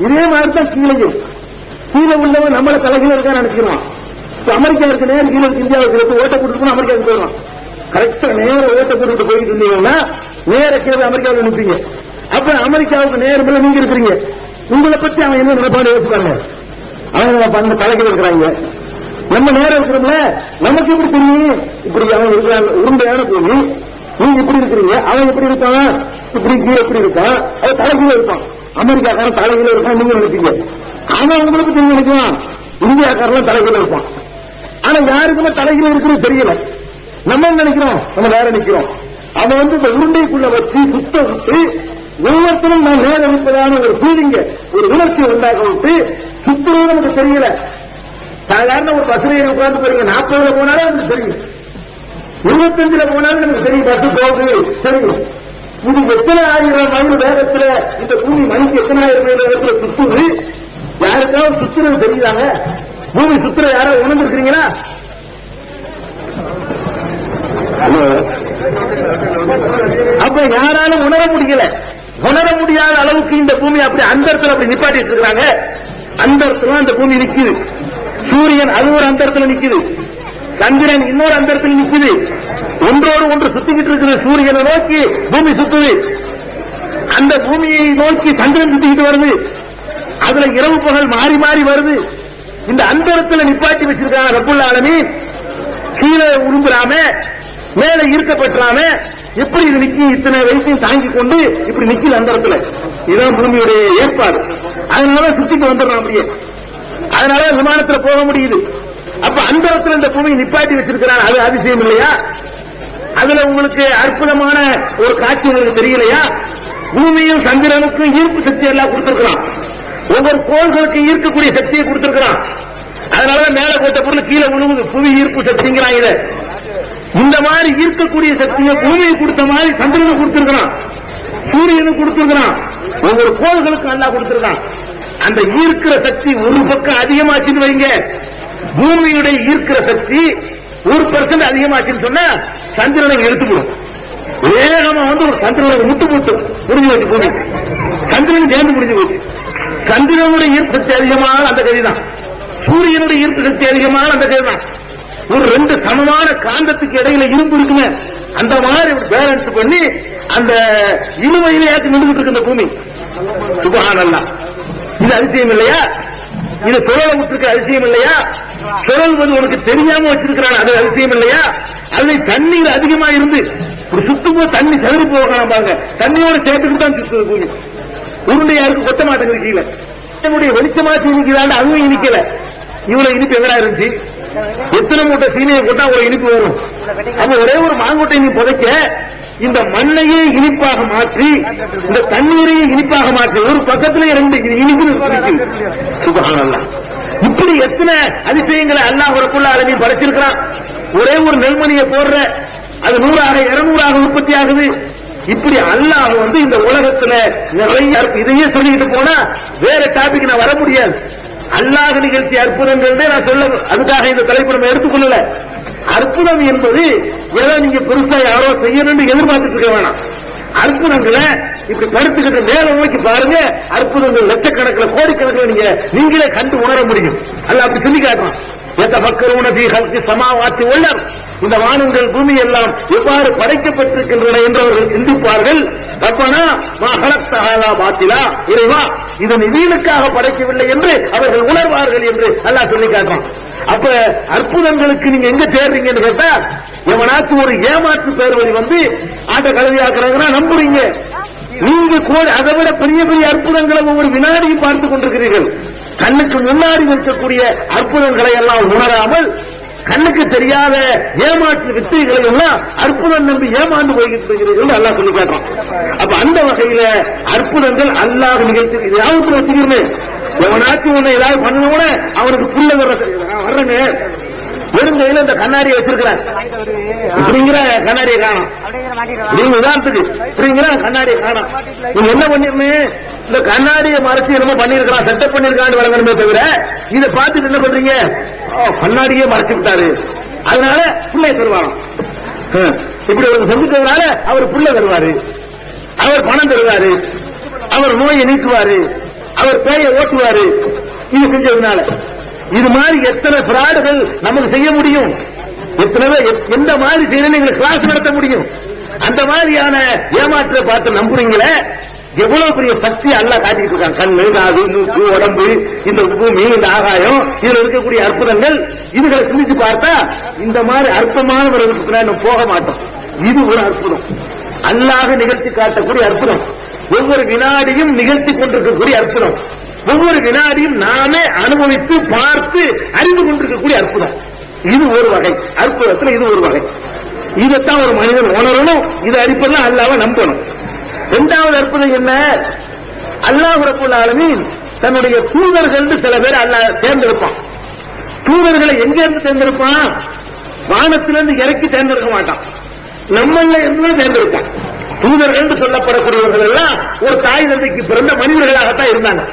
இதே மாதிரி தான் கீழையும். கீழே உள்ளவன் நம்மள தலைகீழ இருக்கா நினைக்கிறோம். அமெரிக்காவுக்கு நேரம் கீழே இந்தியாவுக்கு ஓட்ட போட்டு அமெரிக்காவுக்கு போயிடும். கரெக்டா நேர ஓட்ட போட்டு போயிட்டு இருந்தீங்கன்னா நேர கீழே அமெரிக்காவுக்கு நிற்பீங்க. அப்ப அமெரிக்காவுக்கு நேரம் நீங்க இருக்கிறீங்க. உங்களை பத்தி அவன் என்ன நினைப்பாடு யோசிப்பாங்க. அவங்க அந்த தலைகள் இருக்கிறாங்க. நம்ம நேரம் இருக்கிறோம்ல, நமக்கு எப்படி தெரியும்? இப்படி அவன் இருக்கிறாங்க உருண்டையான பூமி, நீங்க இப்படி இருக்கிறீங்க. அவன் எப்படி இருக்கான்? இப்படி கீழே எப்படி இருக்கான்? அது தலைகீழ இருப்பான். அமெரிக்காக்காரன் தலைகீழ இருப்பான் நீங்க நினைப்பீங்க. ஆனா உங்களுக்கு தெரியும் நினைக்கலாம் இந்தியாக்காரெல்லாம் தலைகீழ இருப்பான். ஆனா யாருக்குமே தலைகீழ இருக்கிறது தெரியல. நம்ம நினைக்கிறோம் நம்ம வேற நிக்கிறோம். அவன் வந்து இந்த உருண்டைக்குள்ள வச்சு சுத்த விட்டு ஒவ்வொருத்தரும் நான் நேரம் இருப்பதான ஒரு ஃபீலிங்க ஒரு உணர்ச்சி உண்டாக விட்டு சுத்தம் நமக்கு தெரியல. சாதாரண ஒரு பஸ்ஸில் உட்கார்ந்து போறீங்க, 40ல போனாலும் நமக்கு தெரியும், 25ல போனாலும் நமக்கு தெரியும், பஸ் போகுது தெரியும். இது எத்தனை 1000 மைல் வேகத்துல இந்த பூமி மணிக்கு எத்தனை 1000 மைல் வேகத்துல சுத்துது. யாருக்காவது சுத்துறது தெரியுதாங்க? பூமி சுத்துற யாராவது உணர்ந்திருக்கிறீங்களா? அப்ப யாராலும் உணர முடியல. உணர முடியாத அளவுக்கு இந்த பூமி அப்படி அந்த இடத்துல அப்படி நிப்பாட்டிட்டு இருக்காங்க. அந்த இடத்துல அந்த பூமி நிக்குது. சூரியன் அது ஒரு அந்த இடத்துல நிக்குது. சந்திரன் இன்னொரு அந்த இடத்துல நிக்குது. ஒன்றோடு ஒன்று சுத்திக்கிட்டு இருக்கிற சூரியனை நோக்கி பூமி சுத்துது. அந்த பூமியை நோக்கி சந்திரன் சுத்திக்கிட்டு வருது. அதுல இரவு பகல் மாறி மாறி வருது. இந்த அந்த இடத்துல நிப்பாட்டி வச்சிருக்காங்க ரப்புல் ஆலமீன். கீழே உரும்புறாம மேல ஈர்க்கப்பட்டாம எப்படி இது நிக்கி இத்தனை வயசையும் தாங்கிக் கொண்டு இப்படி நிக்கல அந்த இடத்துல. இதுதான் பூமியுடைய ஏற்பாடு. அதனால சுத்திட்டு வந்துடுறோம் அப்படியே. அதனால விமானத்துல போக முடியுது. அப்ப அந்த இடத்துல இந்த பூமியை நிப்பாட்டி வச்சிருக்கிறான், அது அதிசயம் இல்லையா? அதுல உங்களுக்கு அற்புதமான ஒரு காட்சி உங்களுக்கு தெரியலையா? பூமியும் சந்திரனுக்கும் ஈர்ப்பு சக்தி எல்லாம் கொடுத்திருக்கிறான், ஒவ்வொரு கோள்களுக்கு ஈர்க்கக்கூடிய சக்தியை கொடுத்திருக்கிறான். அதனாலதான் மேல போட்ட பொருள் கீழே விழுவுது, புவி ஈர்ப்பு சக்திங்கிறான். இத இந்த மாதிரி ஈர்க்கக்கூடிய சக்தியை பூமியை கொடுத்த மாதிரி சந்திரனுக்கு கொடுத்திருக்கிறான், சூரியனுக்கு கொடுத்திருக்கிறான், ஒவ்வொரு கோள்களுக்கும் நல்லா கொடுத்திருக்கான். அந்த ஈர்க்கிற சக்தி ஒரு பக்கம் அதிகமாச்சுன்னு வைங்க, பூமியுடைய ஈர்க்கிற சக்தி 1% அதிகமாச்சுன்னு சொன்னா சந்திரனை எடுத்துவிடும். வேகமா வந்து ஒரு சந்திரனுக்கு முட்டு போட்டு புரிஞ்சு வச்சு பூமி சந்திரன் சேர்ந்து புரிஞ்சு போச்சு. சந்திரனுடைய ஈர்ப்பு சக்தி அதிகமான அந்த கதிதான், சூரியனுடைய ஈர்ப்பு சக்தி அதிகமான அந்த கதிதான். ஒரு 2 சமமான காந்தத்துக்கு இடையில இரும்பு இருக்குமே, அந்த மாதிரி பேலன்ஸ் பண்ணி அந்த இழுவையிலே ஏற்றி நின்றுட்டு இருக்கு இந்த பூமி. சுபஹானல்லாஹ். இது அதிசயம் இல்லையா? இது சுழல விட்டுருக்க அதிசயம் இல்லையா? சுழல்வது உனக்கு தெரியாம வச்சிருக்கிறான், அது அதிசயம் இல்லையா? அதுல தண்ணீர் அதிகமா இருந்து ஒரு சுத்தும் தண்ணி செதறி போகலாம் பாருங்க, தண்ணியோட சேர்த்துட்டு தான் சுத்துது பூமி. உருண்டையா இருக்கு, கொட்ட மாட்டேங்குது கீழே. என்னுடைய வெளிச்சமாச்சு இனிக்கிறாண்டு அதுவும் இனிக்கல. இவ்வளவு இனிப்பு எங்கடா இருந்துச்சு? எத்தனை மூட்டை சீனியை போட்டா ஒரு இனிப்பு வரும்? அப்ப ஒரே ஒரு மாங்கொட்டை நீ புதைக்க இந்த மண்ணையே இனிப்பாக மாற்றி இந்த தண்ணீரையே இனிப்பாக மாற்றி ஒரு பக்கத்திலே 2 இனிப்பு சுபஹானல்லாஹ். இப்படி எத்தனை அதிசயங்களை அல்லாஹ் ரப்புல் ஆலமீன் படைச்சிருக்கிறான். ஒரே ஒரு நெல்மணியை போடுற அது 100ஆக 200ஆக உற்பத்தி ஆகுது. இப்படி அல்லாஹ் வந்து இந்த உலகத்துல நிறைய இதையே சொல்லிட்டு போனா வேற டாபிக் நான் வர முடியாது. அல்லாஹ் நிகழ்ச்சி அற்புதங்கள் நான் சொல்ல, அதுக்காக இந்த தலைப்பு நம்ம எடுத்துக்கொள்ளல. அற்புதம் என்பது ஏதோ நீங்க பெருசா யாரோ செய்யணும்னு எதிர்பார்த்துட்டு இருக்க வேணாம். அற்புதங்களை இப்படி படுத்துக்கிட்டு மேல நோக்கி பாருங்க, அற்புதங்கள் லட்சக்கணக்கில் கோடிக்கணக்கில் நீங்களே கண்டு உணர முடியும். அல்லாஹ் அப்படி சொல்லி காட்டுறான். சமாவாத்தி உள்ளர், இந்த வானங்கள் பூமி எல்லாம் எவ்வாறு படைக்கப்பட்டிருக்கின்றன என்று அவர்கள் சிந்திப்பார்கள். ரப்பனா மா ஹலக்தஹா பாத்திலா, இறைவா இது வீணுக்காக படைக்கவில்லை என்று அவர்கள் உணர்வார்கள் என்று அல்லாஹ் சொல்லி காட்டுறான். அப்ப அற்புதங்களுக்கு நீங்க எங்க தேடுறீங்கன்னு கேட்டா, எவனாச்சும் ஒரு ஏமாற்று பேர்வழி வந்து ஆட்ட கலவையாக்குறாங்கன்னா நம்புறீங்க. நீங்க அதை விட பெரிய பெரிய அற்புதங்களை ஒவ்வொரு வினாடியும் பார்த்துக் கொண்டிருக்கிறீர்கள். கண்ணுக்கு முன்னாடி இருக்கக்கூடிய அற்புதங்களை எல்லாம் உணராமல் கண்ணுக்கு தெரியாத ஏமாற்று வித்தைகளை எல்லாம் அற்புதம் நம்பி ஏமாந்து போய்கிட்டு அல்லாஹ் சொல்லி காட்டுறான். அப்ப அந்த வகையில அற்புதங்கள் அல்லாஹ் நிகழ்ச்சி யாருக்கு வச்சுக்கிறேன். எவனாச்சும் ஒண்ணு ஏதாவது பண்ணணும்னா அவனுக்கு புள்ள வர்றங்க வெறுங்கையில இந்த கண்ணாடியை வச்சிருக்கிறார், இப்படிங்கிற கண்ணாடியை காணும். நீங்க உதாரணத்துக்கு இப்படிங்கிற கண்ணாடியை காணும். நீங்க என்ன பண்ணிருந்தேன், இந்த கண்ணாடியை மறைச்சு என்னமோ பண்ணிருக்கலாம், செட்டப் பண்ணிருக்கான்னு வழங்கணுமே தவிர இதை பார்த்துட்டு என்ன பண்றீங்க, கண்ணாடியே மறைச்சு விட்டாரு அதனால பிள்ளை தருவாங்க. இப்படி ஒரு செஞ்சுட்டதுனால அவர் பிள்ளை தருவாரு, அவர் பணம் தருவாரு, அவர் நோயை நீக்குவாரு, அவர் பேயை ஓட்டுவாரு. இது செஞ்சதுனால இது மாதிரி எத்தனை பிராடுகள் நமக்கு செய்ய முடியும், எத்தனை எந்த மாதிரி செய்ய நீங்க கிளாஸ் நடத்த முடியும். அந்த மாதிரியான ஏமாற்ற பார்த்து நம்புறீங்களே, எவ்வளவு பெரிய சக்தி அல்லாஹ் காட்டிட்டு இருக்காங்க. கண்ணு, காது, மூக்கு, உடம்பு, இந்த பூமி, இந்த ஆகாயம், இதுல இருக்கக்கூடிய அற்புதங்கள் இதுகளை சிந்திச்சு பார்த்தா இந்த மாதிரி அற்புதமானவர்களுக்கு நம்ம போக மாட்டோம். இது ஒரு அற்புதம், அல்லாஹ் நிகழ்த்தி காட்டக்கூடிய அற்புதம். ஒவ்வொரு வினாடியும் நிகழ்த்தி கொண்டிருக்கக்கூடிய அற்புதம், ஒவ்வொரு வினாடியும் நாமே அனுபவித்து பார்த்து அறிந்து கொண்டிருக்கக்கூடிய அற்புதம். இது ஒரு வகை அற்புதத்தில், இது ஒரு வகை. இதைத்தான் ஒரு மனிதன் உணரணும். இது அடிப்படையில் அல்லாஹ்வை நம்பணும். இரண்டாவது அற்புதம் என்ன, அல்லாஹ் ரப்பல் ஆலமீன் தன்னுடைய தூதர்கள் சில பேர் அல்லாஹ் தேர்ந்தெடுப்பான். தூதர்களை எங்க இருந்து தேர்ந்தெடுப்பான், வானத்திலிருந்து இறக்கி தேர்ந்தெடுக்க மாட்டான், நம்மள இருந்து தேர்ந்தெடுப்பான். தூதர்கள் சொல்லப்படக்கூடியவர்கள் எல்லாம் ஒரு தாய் தந்தைக்கு பிறந்த மனிதர்களாகத்தான் இருந்தாங்க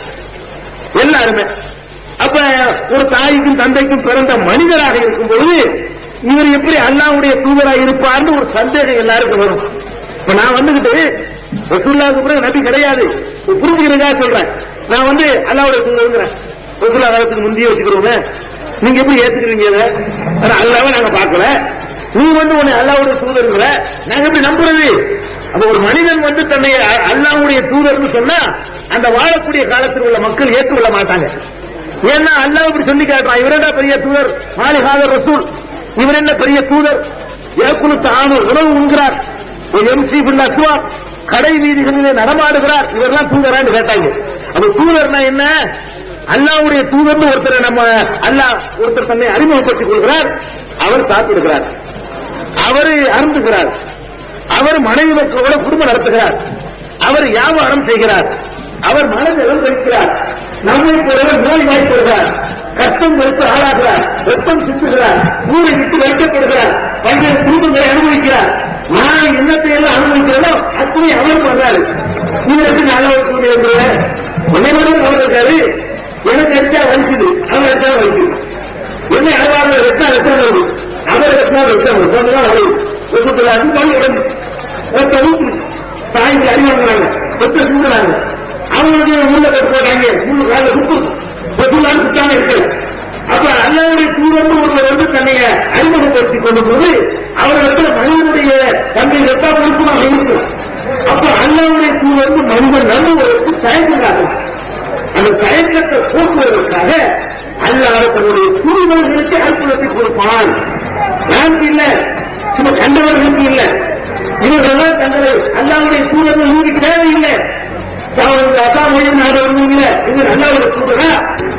எல்லாருமே. அப்ப ஒரு தாய்க்கும் தந்தைக்கும் பிறந்த மனிதராக இருக்கும் பொழுது இவர் எப்படி அல்லாஹ்வுடைய தூதராக இருப்பார்னு ஒரு சந்தேகம் எல்லாருக்கும் வரும். இப்ப நான் வந்துகிட்டு ரசூலுல்லாஹ்வுக்கு பிறகு நபி கிடையாது புரிஞ்சுக்கிறதுக்காக சொல்றேன். நான் அல்லாஹ்வுடைய தூதருங்கிறேன், ரசூலுல்லாஹ் காலத்துக்கு முந்தைய வச்சுக்கிறோங்க. நீங்க எப்படி ஏத்துக்கிறீங்க, அல்லாஹ்வை நாங்க பார்க்கல, நீ உன்னை அல்லாஹ்வுடைய தூதருங்கிற, நாங்க எப்படி நம்புறது? அப்ப ஒரு மனிதன் தன்னை அல்லாஹ்வுடைய தூதர்னு சொன்னா அந்த வாழக்கூடிய காலத்தில் உள்ள மக்கள் ஏற்றுக்கொள்ள மாட்டாங்க. ஏன்னா அல்லாஹ் இப்படி சொல்லி காட்டுறான், இவர் என்ன பெரிய தூதர், மாலிகாதர் ரசூல், இவர் என்ன பெரிய தூதர், ஏக்குலு தானு உணவு உண்கிறார், எம்சி பின் அஸ்வா கடை வீதிகளிலே நடமாடுகிறார், இவரெல்லாம் தூதரான்னு கேட்டாங்க. அப்ப தூதர்னா என்ன, அல்லாஹ்வுடைய தூதர்னு ஒருத்தரை நம்ம அல்லாஹ் ஒருத்தர் தன்னை அறிமுகப்படுத்திக் கொள்கிறார். அவர் சாப்பிடுகிறார், அவர் அருந்துகிறார், அவர் மனைவி மக்களோட குடும்பம் நடத்துகிறார், அவர் வியாபாரம் செய்கிறார், அவர் மனதில் வைக்கிறார், நம்மை போலவே நோய் வாய்ப்படுகிறார், கஷ்டம் வைத்து ஆளாகிறார், ரத்தம் சிந்துகிறார், ஊரை விட்டு வைக்கப்படுகிறார், பல்வேறு குடும்பங்களை அனுபவிக்கிறார். நான் என்னத்தை எல்லாம் அனுபவிக்கிறதோ அத்தனை அவர் பண்றாரு. இதற்கு நல்ல அவர் இருக்காரு. எனக்கு அடிச்சா வலிக்குது, அவர் அடிச்சா வலிக்குது. என்னை அழகாக ரத்தா ரத்தம் வருது, அவர் ரத்தா ரத்தம் வருது. ரத்தம் ஊற்று தாய்க்கு அறிவாங்க, ரத்தம் சூடுறாங்க. அவங்களுக்கு முள்ள கட்டு போட்டாங்க, முள்ளு கால சுத்து சுத்தாம இருக்கிற. அப்ப அல்லாவுடைய தூதர்னு ஒருவர் வந்து தன்னை அறிமுகப்படுத்திக் கொண்ட போது அவர்களிடத்தில் மனிதனுடைய தன்னை ரத்தா பொறுப்புமாக இருக்கும். அப்ப அல்லாவுடைய தூதர்னு மனிதன் நம்புவதற்கு தயங்குகிறார்கள். அந்த தயக்கத்தை போக்குவதற்காக அல்லாஹ் தன்னுடைய தூதர்களுக்கு அற்புதத்தை கொடுப்பான். எனக்கு இல்ல, சும்மா கண்டவர்களுக்கு இல்ல. இவர்கள் தங்களை அல்லாவுடைய தூதர்கள் இவருக்கு தேவையில்லை. அல்லா மொழி நாடுவீங்க, இவர் அல்லாவுடைய தூதரா,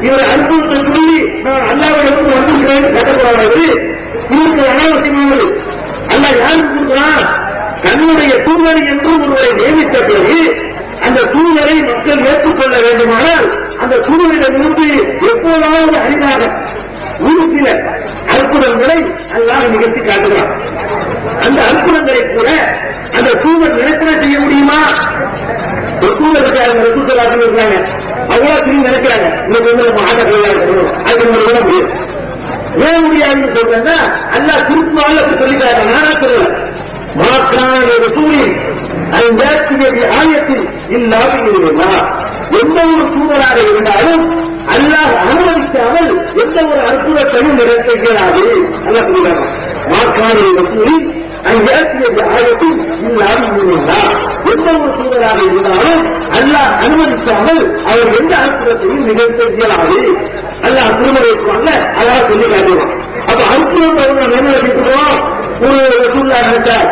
இவர் அற்புதத்தை சொல்லி நான் அல்லாவுடைய வந்துகிறேன் கட்டக்கூடாது. இவருக்கு அனாவசியமானது. அல்லா யாருக்கு கொடுக்கிறான்? தன்னுடைய தூதர் என்று ஒருவரை நியமித்த பிறகு அந்த தூதரை மக்கள் ஏற்றுக்கொள்ள வேண்டுமானால் அந்த தூதரிடமிருந்து எப்போதாவது அரிதாக ஒரு சில அற்புதங்களை அல்லாஹ் நிகழ்த்தி காட்டுகிறான். அந்த அற்புதங்களை கூட அந்த தூதர் நினைக்கிற செய்ய முடியுமா? ஒரு தூதர் இருக்காங்க, ரசூலுல்லாஹி இருக்காங்க, அவ்வளோ திரும்பி நினைக்கிறாங்க இன்னைக்கு வந்து நம்ம ஆட்டக்கலையா இருக்கணும், அது நம்ம விட முடியும். ஏன் முடியாதுன்னு சொல்றாங்க? அல்லாஹ் திருப்பால சொல்லிட்டாங்க. நானா சொல்லுவேன், மாற்றான ஒரு தூணில் அந்த ஆயத்தில் இல்லாத எந்த ஒரு தூதராக இருந்தாலும் அல்லாஹ் அனுமதிக்காமல் எந்த ஒரு அற்புதத்தையும் நிறைவேற்ற இயலாது. அல்லாஹ் சொல்லுறாங்க, மாற்றான ஒரு தூணில் அந்த ஆயத்தில் இல்லாத எந்த ஒரு தூதராக இருந்தாலும் அல்லாஹ் அனுமதிக்காமல் அவர் எந்த அற்புதத்தையும் நிகழ்த்த இயலாது. அல்லாஹ் திருமணம் அல்லாஹ் சொல்லி காட்டுவோம். அப்ப அற்புதம் என்ன நினைக்கிறோம்? ஒரு சூழ்நிலை நினைத்தார்,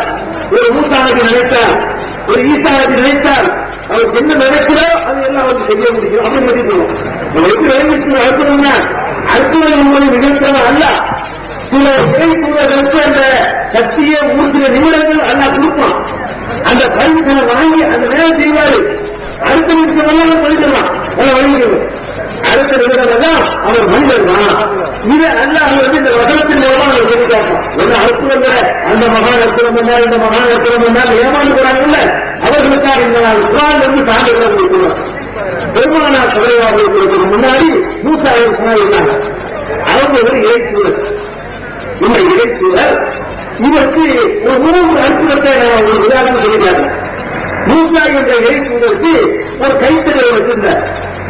ஒரு மூத்தானது நினைத்தார், ஒரு ஈசானது நினைத்தார், அவர் என்ன நினைக்கிறோ அது எல்லாம் அவருக்கு செய்ய முடியும் அப்படின்னு நினைக்கிறோம். எப்படி நினைக்கிற அற்புதம்னா அற்புதம் என்பது நிகழ்த்தவன் அல்ல. சில இறைத்தூதர்களுக்கு அந்த சக்தியை 3 நிமிடங்கள் அல்லா கொடுப்பான். அந்த பரிசனை வாங்கி அந்த நேரம் செய்வாரு. அடுத்த நிமிஷம் படிக்கலாம், வழிகிறது. அடுத்த நிமிடம் தான் அவர் மனிதர் தான். இது அல்லாஹ் வந்து இந்த வசனத்தின் மூலமாக அவர் சொல்லிட்டாங்க. என்ன அற்புதங்களை அந்த மகான் அற்புதம் என்றால் இந்த மகான் அற்புதம் என்றால் ஏமாந்து போறாங்கல்ல, அவர்களுக்காக இந்த நாள் குரான் இருந்து சான்றிதழ் பெருமானார் தலைவர்களுக்கு முன்னாடி 100,000 சொன்னாங்க. அவங்க ஒரு இறைச்சூழல். இந்த இறைச்சூழல் இதற்கு ஒரு 3 அற்புதத்தை ஒரு உதாரணம் சொல்லிட்டாங்க. மூசா என்ற இறைச்சூழலுக்கு ஒரு கைத்தறியை வச்சிருந்தார்.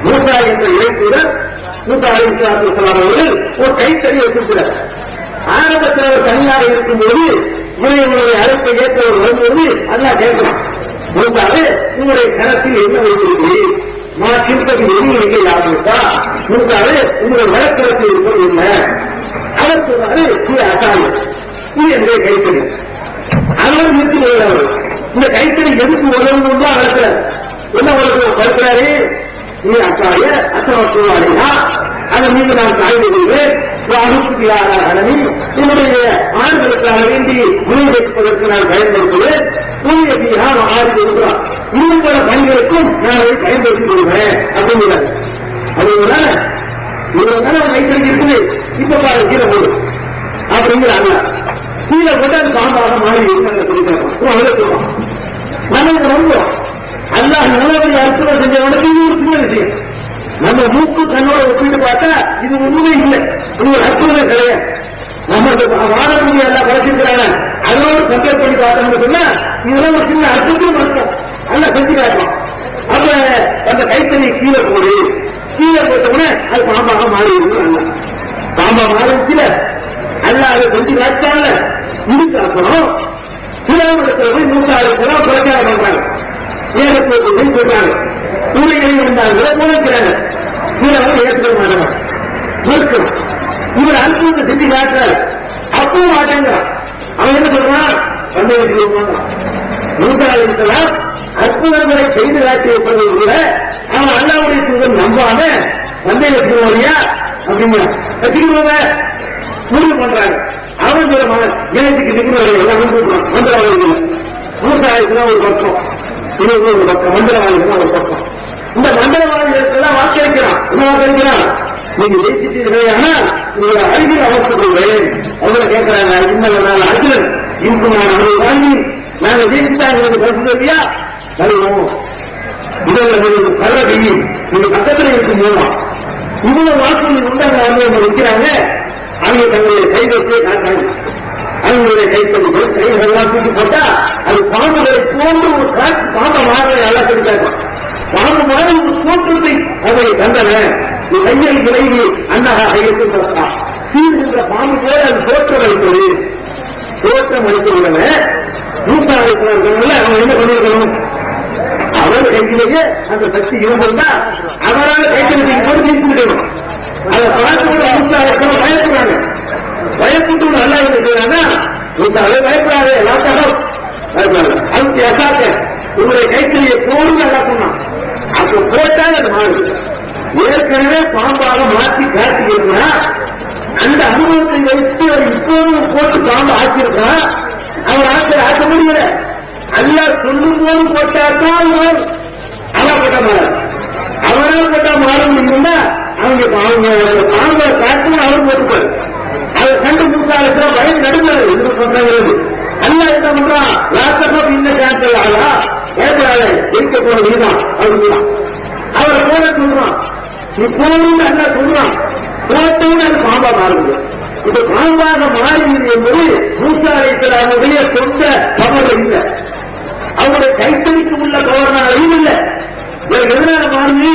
மூசா என்ற இறைச்சூழல் மூசா அலைஹிஸ்ஸலாம் அவர்கள் ஒரு கைத்தறி வச்சிருக்கிறார். ஆரம்பத்தில் அவர் தனியாக இருக்கும்போது இவர்களுடைய அழைப்பை ஏற்றவர் வரும்போது அல்லாஹ் கேட்கிறான், மூசாவே உங்களுடைய கரத்தில் என்ன வைத்திருக்கிறீர்? மாற்றிருப்பது எதிரிகள் யாருக்கா? மூசாவே உங்களுடைய வழக்கரத்தில் இருப்பது என்ன? அவர் சொன்னாரு, அசாமி இது என்னுடைய கைத்தறி. அவர் நிறுத்தி வருகிறார். இந்த கைத்தறி எதுக்கு உதவும் தான் வளர்க்கிறார். என்ன வளர்க்கிறாரு? நீ அக்காய அசமத்துவாரியா அதன் மீது நான் காய்கிறேன். என்னுடைய ஆண்களுக்காக வேண்டி உணவு வைப்பதற்கு நான் பயன்படுத்துவேன். இன்னும் பணிகளுக்கும் நான் அதை பயன்படுத்திக் கொள்வேன் அப்படிங்கிறார். அப்படிங்கிறதால இவ்வளவு கைத்தறி இருக்குது. இப்ப பாரு கீழே போடு அப்படிங்கிறாங்க. கீழே போட்டு அது பாம்பாக மாறி சொல்லுவான். நமக்கு ரொம்ப அல்லாஹ் நல்லபடி அற்புதம் செஞ்சவனுக்கு இது ஒரு சின்ன விஷயம். நம்ம மூக்கு கண்ணோட ஒப்பிட்டு பார்த்தா இது ஒண்ணுமே இல்லை, இது ஒரு அற்புதம் கிடையாது. நம்ம வாழக்கூடிய எல்லாம் படைச்சிருக்கிறாங்க, அதோடு கம்பேர் பண்ணி பார்த்தோம்னு சொன்னா இதெல்லாம் ஒரு சின்ன அற்புதம் அர்த்தம். நல்லா செஞ்சு காட்டலாம். அப்ப அந்த கைத்தறி கீழே போடு, கீழே போட்டோம்னா அது பாம்பாக மாறி இருக்கு. பாம்பா மாறிச்சுல அல்ல அதை செஞ்சு காட்டால இதுக்கு அப்புறம் சிலவரத்தில் போய் 100,000 பிரச்சாரம் பண்றாங்க. ஏகத்துவத்தை சொல்றாங்க. உரைகளை வந்தாங்க நுழைக்கிறாங்க. சிலவங்க ஏற்றுக்க மாட்டாங்க, மறுக்கணும். இவர் அற்புதத்தை செஞ்சு காட்டுறாரு. அப்பவும் மாட்டேங்கிறான். அவன் என்ன சொல்றான்? மூசாலாம் அற்புதங்களை செய்து காட்டியப்படுவது கூட அவன் அல்லாவுடைய தூதர் நம்பாம வந்தையை வச்சுக்கணும் இல்லையா அப்படின்னா வச்சுக்கணுங்க முடிவு பண்றாங்க. அவன் சொல்ல மகன் இணையத்துக்கு நிபுணர்கள் எல்லாம் கூப்பிடுறான். மந்திரவாதிகள் மூசாயத்துனா ஒரு பக்கம், இன்னொரு ஒரு பக்கம், மந்திரவாதிகள் ஒரு பக்கம். இந்த மந்திரவாதிகளுக்கெல்லாம் வாக்களிக்கிறான். என்ன வாக்களிக்கிறான்? நீங்க ஜெயிச்சிட்டீர்கள், ஆனால் உங்களோட அருகில் அவசரப்படுவேன். அவங்கள கேட்கிறாங்க, இன்னும் அர்ஜுனன் இன்றுமான அவரை வாங்கி நாங்க ஜெயிச்சுட்டாங்க கருத்து சொல்லியா தருவோம். இதில் கரடி நீங்க பக்கத்தில் இருக்கும் மூலம் இவ்வளவு வாக்குறுதி உண்டாங்க அவங்க வைக்கிறாங்க. அவங்க தங்களுடைய கைவசத்தை காட்டாங்க. அவங்களுடைய கைப்பற்றிகள் கைகளெல்லாம் தூக்கி போட்டா அது பாம்புகளை போன்று ஒரு காட்சி பாம்பை மாறலை நல்லா கிடைத்தாங்க. பாம்பு மாதிரி ஒரு தோற்றத்தை அதை கண்டன கையில் விலகி அண்ணகா கையத்தில் பார்த்தா சீர்கின்ற பாம்பு போல அது தோற்றம் அளித்தது. தோற்றம் அளித்தவுடனே மூத்தா இருக்கிறார்கள் அவங்க என்ன பண்ணிருக்கணும்? அவர் கையிலேயே அந்த சக்தி இருந்திருந்தா அவரால் கைத்தறிக்கு போட்டு தீர்த்து விடணும். அதை பார்த்து மூத்தா இருக்கிற பயப்படுறாங்க. பயப்பட்டு நல்லா இருக்கிறாங்க. மூத்தாவே பயப்படாது எல்லாத்தாலும் பயப்படாது. அதுக்கு எசாக்க உங்களுடைய கைத்தறியை போடு நல்லா சொன்னான். அப்ப போட்டால் அது மாறுது. ஏற்கனவே பாம்பாக மாற்றி காட்டியிருந்தா அந்த அனுபவத்தை வைத்து இப்போதும் போட்டு பாம்பு ஆக்கியிருக்கிறான். அவர் ஆக்க முடியல. அல்லா சொல்லும் போது போட்டாத்தான் அவன் போட்டா மாறும். அவரால் போட்டா மாறும் இருந்தா அவங்க பாம்பை காட்டு அவர் போட்டுப்பாரு. அதை கண்டு மூத்தாளுக்கு பயம் நடுங்கிறது என்று சொல்றது. அல்லா என்ன பண்றான்? ராத்தப்ப இந்த கேன்சல் ஆகலா ஏற்கனவே இருக்க போன நீதான் அப்படின்னா அவரை போல சொல்றான். நீ போகணும்னு அல்லா சொல்றான். போட்டோன்னு அது பாம்பா மாறுது. இப்ப பாம்பாக மாறியது என்பது மூசா அலைஹிஸ்ஸலாமுடைய சொந்த பவர் இல்லை. அவருடைய கைத்தறிக்கு உள்ள பவர்னாலையும் இல்லை. எதனால மாறுது?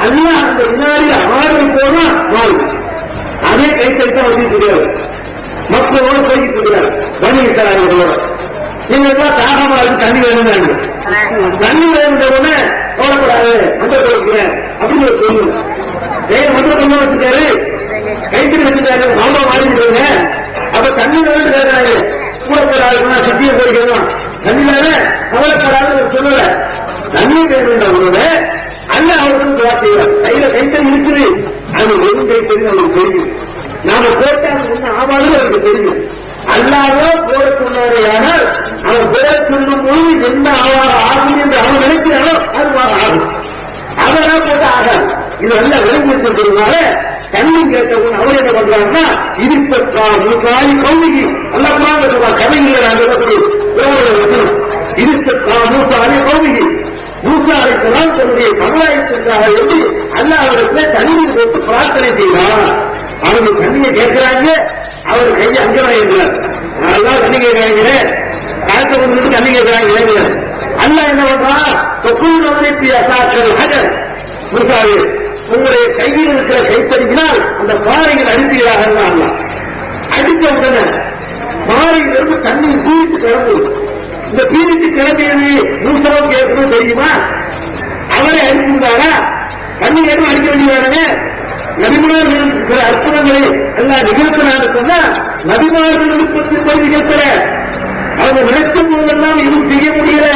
அல்லா அந்த வினாடி ஆறு போனா மாறுது. அதே கைத்தறித்தான் வந்து சொல்றாரு. மக்களோடு போய்கிட்டு இருக்கிறார். கவனிக்கிறார்களோட நீங்க தாகமா இருக்கு, தண்ணி வேணும்னாங்க. தண்ணி வேணுன்ற உடனே போடக்கூடாது மந்திர கொடுக்கிறேன் அப்படின்னு சொல்லுங்க. மந்திர கொண்டு வச்சுட்டாரு, கைத்தறி வச்சுட்டாரு, மாமா மாறிடுங்க. அப்ப தண்ணி வேணும் கேட்கிறாரு. கூடப்படாதுன்னா சத்திய போய்க்கலாம். தண்ணி வேற கவலைப்படாது சொல்லல. தண்ணி வேணும்ன்ற அல்ல அவருக்கு வார்த்தைகள் கையில கைத்தறி இருக்குது. அது வெறும் கைத்தறி அவருக்கு தெரியும். நாம போட்டு அது ஒண்ணு ஆவாலும் அவருக்கு தெரியும். அல்லாதோ போட சொன்னாரே, ஆனால் அவன் போட சொல்லும் போது என்ன ஆகும் என்று அவன் நினைக்கிறானோ அது ஆகும். அதெல்லாம் போட்டு ஆகாது. இது நல்லா வெளிப்படுத்த சொல்லுவாங்க. தண்ணி கேட்டவன் அவர் என்ன பண்றாங்கன்னா இருக்காலி கௌமிகி அல்ல சொல்லுவா கவிஞர் இருக்காலி கௌமிகி மூசா அலைஹிஸ்ஸலாம் தன்னுடைய சமுதாயத்திற்காக எழுதி அல்லாஹ்விடத்திலே தண்ணீர் போட்டு பிரார்த்தனை செய்தார். அவங்க தண்ணியை கேட்கிறாங்க. அவர் கையை அங்கவா இருக்கிறார். அதெல்லாம் தண்ணி கேட்கிறாங்க. காலத்தை கொண்டு தண்ணி கேட்கிறாங்க. அல்லாஹ் என்ன பண்றான்? மூசாவே உங்களுடைய கையில் இருக்கிற கைத்தறியினால் அந்த பாறைகள் அடிப்பீராக. அடித்த உடனே பாறையிலிருந்து தண்ணீர் பீரிட்டு கிளம்பு. இந்த பீரிட்டு கிளம்பியது மூசாவும் கேட்கணும் தெரியுமா? அவரே அடிச்சிருந்தாரா? தண்ணி கேட்டு அடிக்க வேண்டியதானே? நபிமார்கள் சில அற்புதங்களை எல்லாம் நிகழ்த்தினான்னு சொன்னா நபிமார்கள் போய் நிகழ்த்தல. அவங்க நினைக்கும் போதெல்லாம் இதுவும் செய்ய முடியல.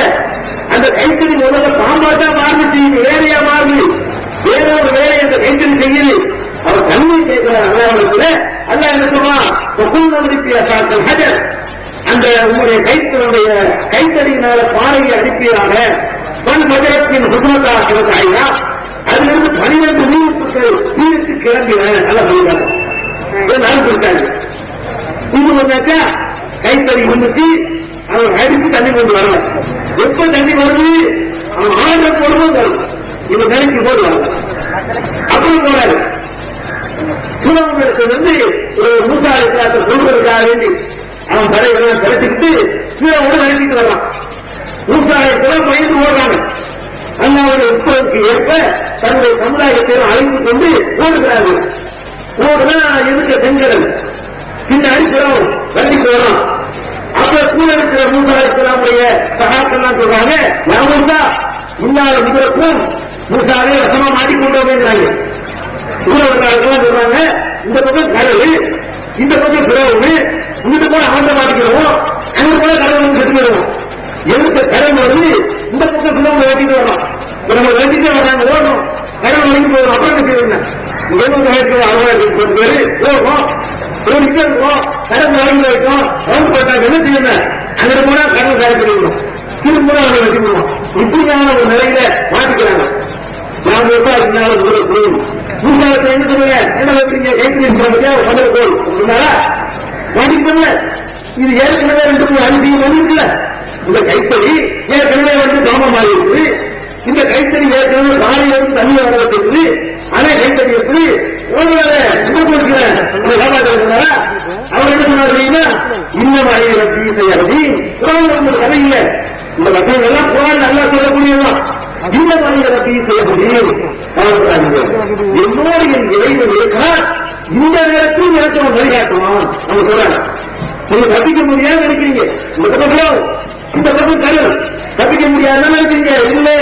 அந்த கைத்தறி முதல்ல பாம்பாட்டா மாறுச்சு, வேலையா மாறுது. வேற ஒரு வேலை அந்த கைத்தறி செய்யுது. அவர் தண்ணி கேட்கிறார். அல்லாஹ்விடத்துல அல்லாஹ் என்ன சொல்றான்? அந்த உங்களுடைய கைத்தறியினால பாறையை அடிப்பீராக. மண் மஜரத்தின் குடும்பத்தாக ஆயினா அதிலிருந்து 12 நீருக்கு கிளம்பின நல்லா சொல்லிட்டாங்க. இது ஒன்னாக்கா கைத்தறி இருந்துச்சு. அவன் அடித்து தண்ணி கொண்டு வரல. எப்ப தண்ணி வருது? அவன் ஆர்டர் போடுவோம் வரும். இவன் நினைக்கு போடுவாங்க. அப்புறம் போறாரு. சூழலிருந்து மூசா அலைஹிஸ்ஸலாத்தை சொல்வதற்காக வேண்டி அவன் தலைவரெல்லாம் கிடைச்சிக்கிட்டு சூழலோடு நினைச்சிட்டு வர்றான். மூசா அலைஹிஸ்ஸலாம் பயந்து ஓடுறாங்க. அல்லாஹ்வுடைய உத்தரவுக்கு ஏற்ப தன்னுடைய சமுதாயத்தை அழைத்துக் கொண்டு ஓடுகிறார்கள். ஓடுனா எதுக்கு செங்கடல் பின்னாடி சிறவும் கண்டிக்கு வரும். அப்ப கூட இருக்கிற மூசா அலைஹிஸ்ஸலாமுடைய சகாக்கெல்லாம் சொல்றாங்க, நாமும் தான் இல்லாத முதலுக்கும் மூசாவே வசமா மாட்டிக்கொண்டோம் என்றாங்க. ஊழவர்களாக சொல்றாங்க, இந்த பக்கம் கடல், இந்த பக்கம் பிறகு, இந்த போல அவன் மாட்டிக்கிறோம், அங்க போல கடவுள் கட்டிக்கிறோம். எதுக்கு கடல் வருது? இந்த பக்கம் பிறகு ஓட்டிட்டு வரணும். நம்ம வெட்டிட்டு வராங்க, ஓடணும், கடல் வரைக்கும் போகணும். அப்புறம் செய்யணும். 70,000 பேரு போகும் கடன் வாங்கி வைக்கும் அவங்க போட்டாங்க என்ன செய்யணும் அங்க போனா கடன் காய பண்ணிக்கணும் திரும்ப அவங்க வச்சுக்கணும் இப்படியான ஒரு நிலையில மாட்டிக்கிறாங்க. நான் முன்காலத்தில் என்ன சொல்லுங்க என்ன வைக்கிறீங்க மாட்டிக்கல இது ஏற்கனவே 2 அதிகம் வந்துருக்குல்ல இந்த கைத்தறி ஏற்கனவே கிராமமாக இருக்குது. இந்த கைத்தறி ஏற்கனவே காலையில இருந்து தண்ணி வர வச்சிருக்கு. அதே கைத்தறி எப்படி ஒருவேளை கொடுக்கிறேன் அவர் என்ன சொன்னார் இன்னும் கதை இல்லை. இந்த மக்கள் எல்லாம் குரான் நல்லா சொல்லக்கூடியதான். இந்த மனித செய்யக்கூடிய என்னோடு என் இறைவன் இருக்கிறார். இந்த நேரத்தில் எனக்கு அவன் வழிகாட்டுவான் நம்ம சொல்றாங்க. நீங்க தப்பிக்க முடியாது நினைக்கிறீங்க. இந்த பக்கம் இந்த பக்கம் கடல் தப்பிக்க முடியாதுன்னு நினைக்கிறீங்க. இல்லை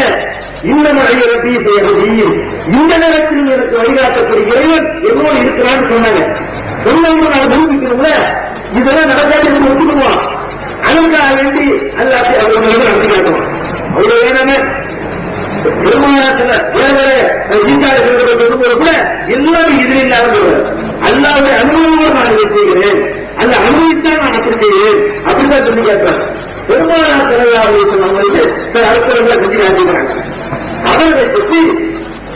இந்த மனித செய்யக்கூடிய இந்த நேரத்தில் எனக்கு வழிகாட்டக்கூடிய இறைவன் என்னோடு இருக்கிறான்னு சொன்னாங்க. சொன்னவங்க நான் நிரூபிக்கணும்ல இதெல்லாம் நடக்காது ஒத்துக்குவான். அதற்காக வேண்டி எல்லாத்தையும் அவங்க நடத்தி காட்டுவான். அவ்வளவு வேணாமே பெருமானத்துல கூட எல்லாரும் இது இல்லாத அல்லாவுடைய அனுபவம் நான் இதை செய்கிறேன். அந்த அனுபவித்தான் நான் அப்படி செய்கிறேன் அப்படிதான் சொல்லி கேட்கிறேன். பெருமானார் தலைவர்களுக்கு சொன்னவங்களுக்கு சில அற்புதங்களை செஞ்சு காட்டுகிறாங்க. அவர்களை பற்றி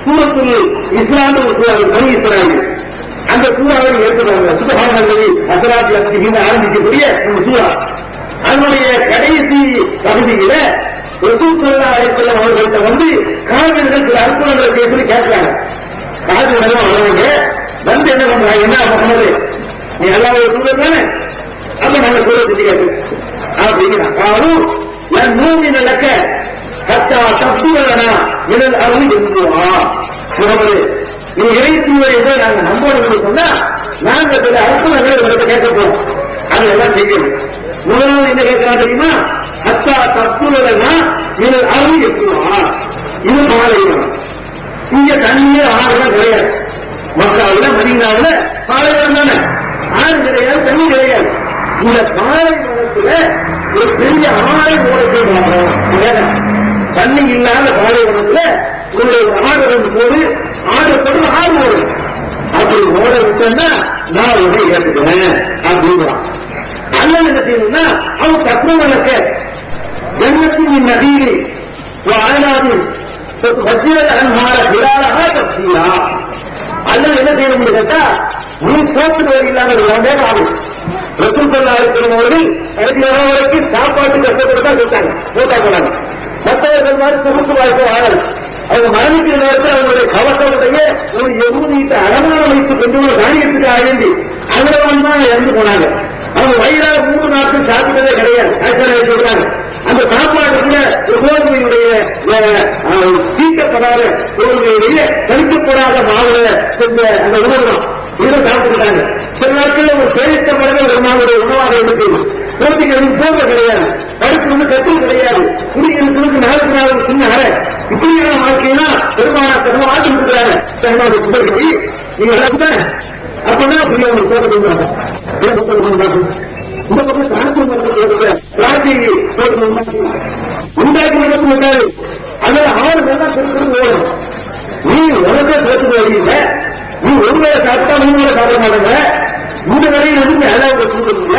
சூரத்துல் இஸ்லாம் பனி இஸ்ராயீல் அந்த சூறாவை ஏற்கிறாங்க. சுபஹானல்லாஹி அஸ்ராத்தி அஸ்திஹின்னு ஆரம்பிக்கக்கூடிய ஒரு சூறா. அதனுடைய கடைசி பகுதியில ரசூல் ஸல்லல்லாஹு அலைஹி வஸல்லம் அவர்கள்ட்ட காவிர்கள் சில அற்புதங்களை பேசி கேட்கிறாங்க. காவிர்கள் வர்றாங்க வந்து என்ன பண்றாங்க, என்ன முகமது நீ அல்லாஹ்வுடைய தூதர் தானே, அப்ப நாங்க சொல்ல சொல்லி கேட்டு அப்படிங்கிறான். காரும் என் மூமின் நடக்க கத்தா தப்புகளா இதன் அருள் எழுதுவா முகமது நீ இறை தூதரை நாங்க நம்பணும் சொன்னா நாங்க சில அற்புதங்களை கேட்க போறோம். அதெல்லாம் செய்யணும். முதலாவது என்ன கேட்கிறா தெரியுமா, அத்தா தப்புலனா இதன் அருள் எழுதுவா. இது பாலைவனம். இங்க தண்ணியே ஆறுதான் கிடையாது. மக்காவில மதீனாவுல பாலைவனம் தானே, ஆறு கிடையாது, தண்ணி கிடையாது. இந்த பாலைவனத்துல ஒரு பெரிய ஆறு ஓடத்தை தண்ணி இல்லாத பாலைவனத்துல உங்களுடைய ஆறு போது ஆறு பொருள் ஆறு ஓடும். அப்படி ஓட விட்டா நான் உடனே ஏற்றுக்கிறேன் அப்படிங்கிறான். அல்லது என்ன செய்யணும்னா அவன் தத்துவம் வளர்க்க ஜன்னத்தின் நதியை ஆனாது அல்லது என்ன செய்ய முடியும் கேட்டா நீ போட்டு இல்லாத ஆகும். ரசூல் ஸல்லல்லாஹு அலைஹி வஸல்லம் அவர்கள் கடைசி வரைக்கும் சாப்பாட்டு கஷ்டப்பட்டு தான் கொடுத்தாங்க, போட்டா போனாங்க. மற்றவர்கள் மாதிரி சுமத்து வாழ்க்கை ஆகல. அவங்க மரணிக்கிற நேரத்தில் அவங்களுடைய கவசத்தைய ஒரு எவ்வளவு அடமானம் வைத்துக் கொண்டு ஒரு காரியத்துக்கு ஆகி அதுல தான் இறந்து போனாங்க. அவங்க வயிறாக 3 நாட்கள் சாப்பிட்டதே கிடையாது. சொல்றாங்க அந்த சாப்பாடு கூட கோதுமையுடைய தீட்டப்படாத கோதுமையுடைய கணிக்கப்படாத மாவுல செஞ்ச அந்த உணவு தான் இதை சாப்பிட்டுட்டாங்க. சில நாட்கள் ஒரு பேரித்தப்படாத ஒரு மாவுடைய உணவாக இருக்கு. குழந்தைகளுக்கு போக கிடையாது, படுக்கிறது கற்று கிடையாது, குடிகளுக்கு நாளுக்கு நாள் சின்ன அறை. இப்படியான வாழ்க்கையெல்லாம் பெருமானார் தர்மம் ஆட்சி கொடுக்குறாங்க. நீங்க அப்படின்னா புரிய ஒரு தோட்டத்தை இந்த பக்கம் உண்டாக்கி உண்டாக்கி அதில் 6 பேர் தான் பெருக்கிறது ஓடும். நீ உனக்கே சேர்த்து போவீங்க. நீ ஒரு வேலை சாப்பிட்டா 3 வேலை சாப்பிட மாட்டாங்க. இந்த வேலையில் இருந்து அல்லாவுடைய சொல்லுங்க.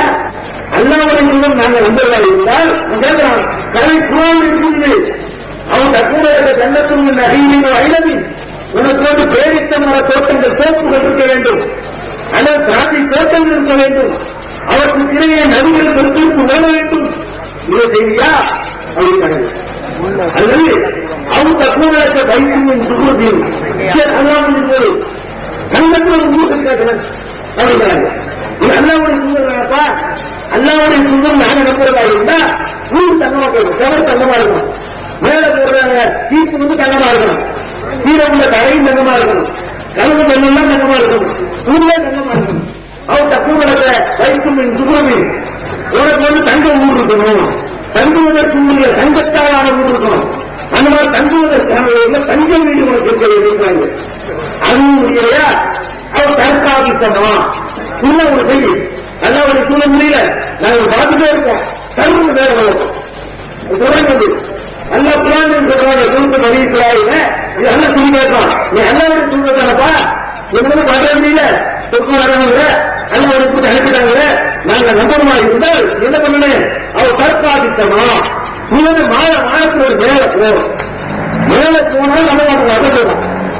அல்லாவுடைய சொல்லும் நாங்கள் நம்பர்களாக இருந்தால் கேட்கிறான் கலை குரான் இருக்குது. அவன் தற்போதைய கண்டத்தும் அறிவியல் ஐலவி உனக்கு வந்து பேரித்த மர தோட்டங்கள் தோப்புகள் இருக்க வேண்டும், அல்லது திராட்சை தோட்டங்கள் இருக்க வேண்டும், அவற்றுக்கு இடையே நதிகள் பெருத்திற்கு ஓட வேண்டும். இதை செய்தியா அப்படின்னு அல்லது அவன் தற்போதைய வைத்தியம் சுகுதியும் அல்லாமல் கண்டத்தில் ஊருக்கு கேட்கிறேன் அப்படிங்கிறாங்க. இது அல்லாவுடைய சூழல்ப்பா. அல்லாவுடைய சூழல் நாங்க நம்புறதா இருந்தா ஊருக்கு தங்கமா போயிடும், செவல் தங்கமா இருக்கணும், மேல போடுறாங்க தீப்பு வந்து தங்கமா இருக்கணும், கீழே உள்ள கரையும் தங்கமா இருக்கணும், கலவு தங்கம்லாம் தங்கமா இருக்கணும், ஊர்ல தங்கமா இருக்கணும். அவன் தப்புவதற்க வைக்கும் சுகுரமின் உனக்கு வந்து தங்க ஊர் இருக்கணும், தங்குவதற்கு உள்ள தங்கத்தாலான ஊர் இருக்கணும். அந்த மாதிரி தங்குவதற்கான தங்க வீடு உனக்கு இருக்க இருக்கிறாங்க. அதுவும் முடியலையா அவன் தற்காலித்தமா உள்ள ஒரு செய்தி அல்லாவுடைய சூழல் முடியல. நாங்கள் பார்த்துட்டே இருக்கோம். கருவு நேரம் தொடர்ந்து அல்லா புராணம் சொல்றாங்க. சூழ்ந்து பதிவுக்கிறாங்க. இது அல்ல சொல்லி கேட்கலாம். நீ அல்லாவுடைய சூழல் தானப்பா, எங்களுக்கு பார்க்க முடியல, சொர்க்கம் வரவங்க அல்ல கூட்டி அனுப்பிட்டாங்க. நாங்க நம்பமா இருந்தால் என்ன பண்ணணும்? அவர் தற்காலித்தமா நீ வந்து மாயத்தோட மேல போ, மேல போனால் நம்ம வரலாம்,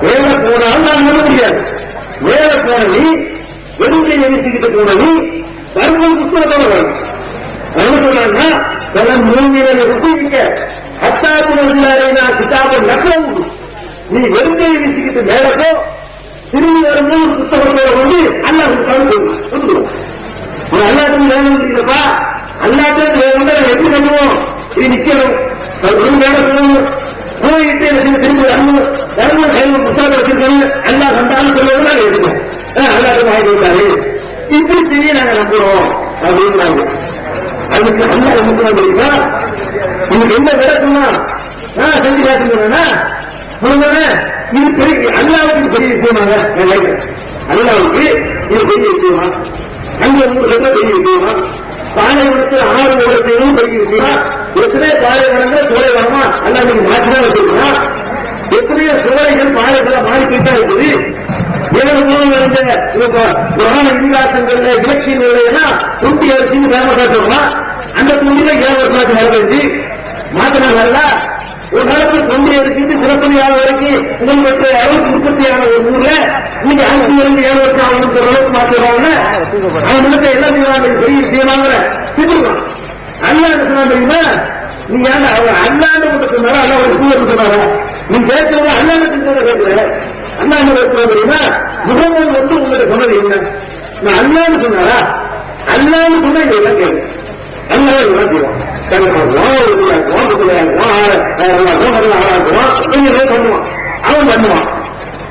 மேல போனாலும் நான் நம்ப முடியாது. மேல போன நீ வெறுங்கை நினைச்சுக்கிட்டு போன நீ வரும்போது புத்தகத்தோட வரும். என்ன சொல்றாங்கன்னா நீ வெறுங்கை வீசிக்கிட்டு மேலப்போ திரும்பி வரும்போது புத்தகத்தோட வந்து அல்லாஹ் அல்லாட்டும் வேலை முடியலப்பா, அல்லாட்டும் வேலை எப்படி பண்ணுவோம்? இது நிக்கணும், போயிட்டு திரும்பி வரணும், கையில் புத்தகம் வச்சிருக்கணும், அல்லா கண்டாலும் சொல்லுவோம் எடுக்கணும், அல்லாட்டும் வாங்கி கொடுத்தாரு. இப்படி செய்ய நாங்க நம்புறோம் அப்படின்றாங்க. அதுக்கு அல்லா என்ன தெரியுமா? உங்களுக்கு என்ன விளக்குமா செஞ்சு காட்டுங்கன்னா இது பெரிய அல்லாவுக்கு பெரிய விஷயமாங்க. அல்லாவுக்கு இது பெரிய விஷயமா? அங்க 3 பெரிய விஷயமா? பாலைவனத்தில் 6 வருடத்தையும் பெரிய விஷயமா? எத்தனை பாலைவனங்கள் சோலை வரமா அல்ல நீங்க மாற்றிதான் வச்சிருக்கா? எத்தனையோ சோலைகள் பாலைகளை மாறிக்கிட்டா இருக்குது. 7 புராண இதிகாசங்கள்ல இலக்கியங்கள்ல எல்லாம் துண்டி அரிசின்னு ஃபேமஸா சொல்லலாம். அந்த துண்டில 7 வருஷத்துக்கு நடந்துச்சு மாத்தினாங்கல்ல. ஒரு காலத்தில் தொண்டி அரிசிட்டு சிறப்பணியாள வரைக்கும் உங்களுக்கு அளவுக்கு உற்பத்தியான ஒரு ஊர்ல நீங்க 5 வருஷம் அவனுக்கு அளவுக்கு மாற்றுறாங்க. அவன் முன்னத்தை என்ன செய்வாங்க? பெரிய விஷயமாங்க திட்டுவான். அல்லா என்ன சொன்னா தெரியுமா? நீங்க அவர் அண்ணாண்டு கொண்டு சொன்னாரா அல்ல ஒரு சூழல் சொன்னாரா? நீ கேட்கறது அண்ணாண்டு கேட்கிற அண்ணா என்ன பேசுறோம் தெரியுமா? முகமது வந்து உங்கள்கிட்ட சொன்னது என்ன? நான் அண்ணான்னு சொன்னாரா? அண்ணான்னு சொன்னா எல்லாம் கேட்கு அண்ணா எல்லாம் செய்வான். அவன் பண்ணுவான்.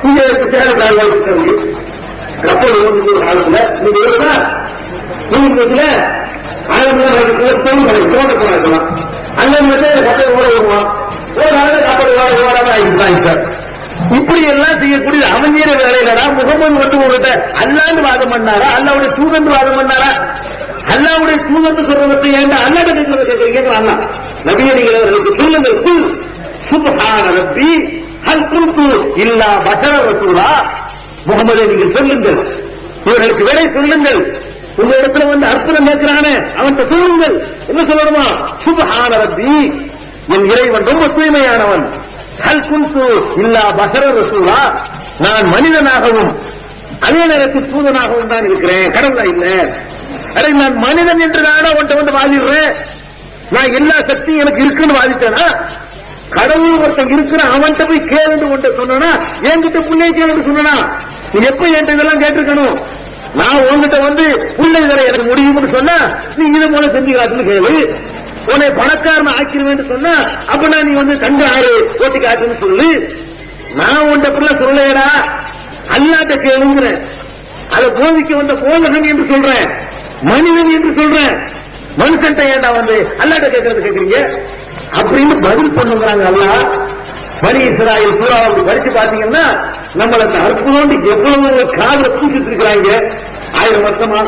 இங்க சேலக்காரர்கள் கப்பல் காலத்துல நீங்க நீங்க தோட்டக்கலாம் அந்த கப்பல் ஓட வருவான். ஓடாத கப்பல் ஓடாம இப்படி எல்லாம் செய்யக்கூடிய அமைஞ்சர வேலையிலடா முகமது வந்து உங்கள்கிட்ட அல்லாண்டு வாதம் பண்ணாரா? அல்லாவுடைய தூதந்து வாதம் பண்ணாரா? அல்லாவுடைய தூதந்து சொல்றதை ஏன் அல்லாட கேட்கிறீங்க? அல்லா நபியடிகளுக்கு சொல்லுங்கள், குல் சுப்ஹான ரப்பி ஹல் குன்து இல்லா பஷர ரசூலா. முகமதே நீங்கள் சொல்லுங்கள், இவர்களுக்கு வேலை சொல்லுங்கள். உங்க இடத்துல வந்து அற்புதம் கேட்கிறானே அவன் சொல்லுங்கள். என்ன சொல்லணுமா? சுப்ஹான ரப்பி, என் இறைவன் ரொம்ப தூய்மையானவன். ஹல் குன்து இல்லா பஷர ரசூலா, நான் மனிதனாகவும் அதே நேரத்தில் தூதனாகவும் தான் இருக்கிறேன், கடவுளா இல்ல. அரை நான் மனிதன் என்று நானா உன்ட்ட வந்து வாதிடுறேன்? நான் எல்லா சக்தியும் எனக்கு இருக்குன்னு வாதிட்டேனா? கடவுள் ஒருத்தன் இருக்கிற அவன்கிட்ட போய் கேளுன்னு உன்ட்ட சொன்னா, என்கிட்ட புள்ளை கேளுன்னு சொன்னா, நீ எப்ப என்கிட்ட இதெல்லாம் கேட்டிருக்கணும்? நான் உங்ககிட்ட வந்து புள்ளை தர எனக்கு முடியும்னு சொன்னா நீ இதை போல செஞ்சு காட்டுன்னு கேளு. உன்னை பணக்காரன் ஆக்கிடுவேன்னு சொன்னா அப்ப நீ வந்து தங்க ஆறு ஓட்டி காட்டுன்னு சொல்லு. நான் உன்ட்ட புள்ள சொல்லையடா, அல்லாட்ட கேளுங்கிறேன். அதை போதிக்க வந்த போதகன் என்று சொல்றேன், மனிதன் என்று சொல்றேன். மனுஷன் ஏண்டா வந்து அல்லாட்ட கேட்கறது கேட்கறீங்க அப்படின்னு பதில் பண்ணுங்கிறாங்க. அல்லா பனி இஸ்ராயேல் சூறாவை படிச்சு பாத்தீங்கன்னா நம்மளுக்கு அற்புதம் எவ்வளவு காதல தூக்கிட்டு இருக்கிறாங்க. 1000 வருஷமா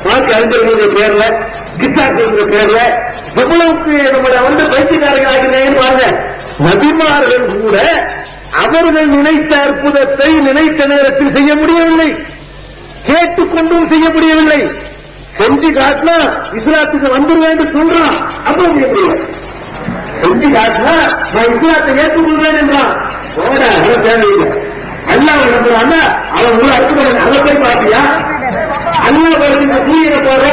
மார்க்க அறிஞர்களுடைய பேர்ல, கிட்டாக்களுடைய பேர்ல எவ்வளவுக்கு நம்மளை வந்து பைத்தியக்காரர்கள் ஆகினேன்னு பாருங்க. நபிமார்கள் கூட அவர்கள் நினைத்த அற்புதத்தை நினைத்த நேரத்தில் செய்ய முடியவில்லை, கேட்டுக்கொண்டும் செய்ய முடியவில்லை. செஞ்சு காட்டினா இஸ்லாத்துக்கு வந்துருவேன் சொல்றான், அப்ப முடியவில்லை. செஞ்சு காட்டினா நான் இஸ்லாத்தை ஏற்றுக்கொள்வேன் என்றான். தேவையில்லை. அல்லாஹ் நம்புறான்னா அவன் ஒரு அற்புதம். அதை போய் பாத்தியா? அல்லா சூரியனை போற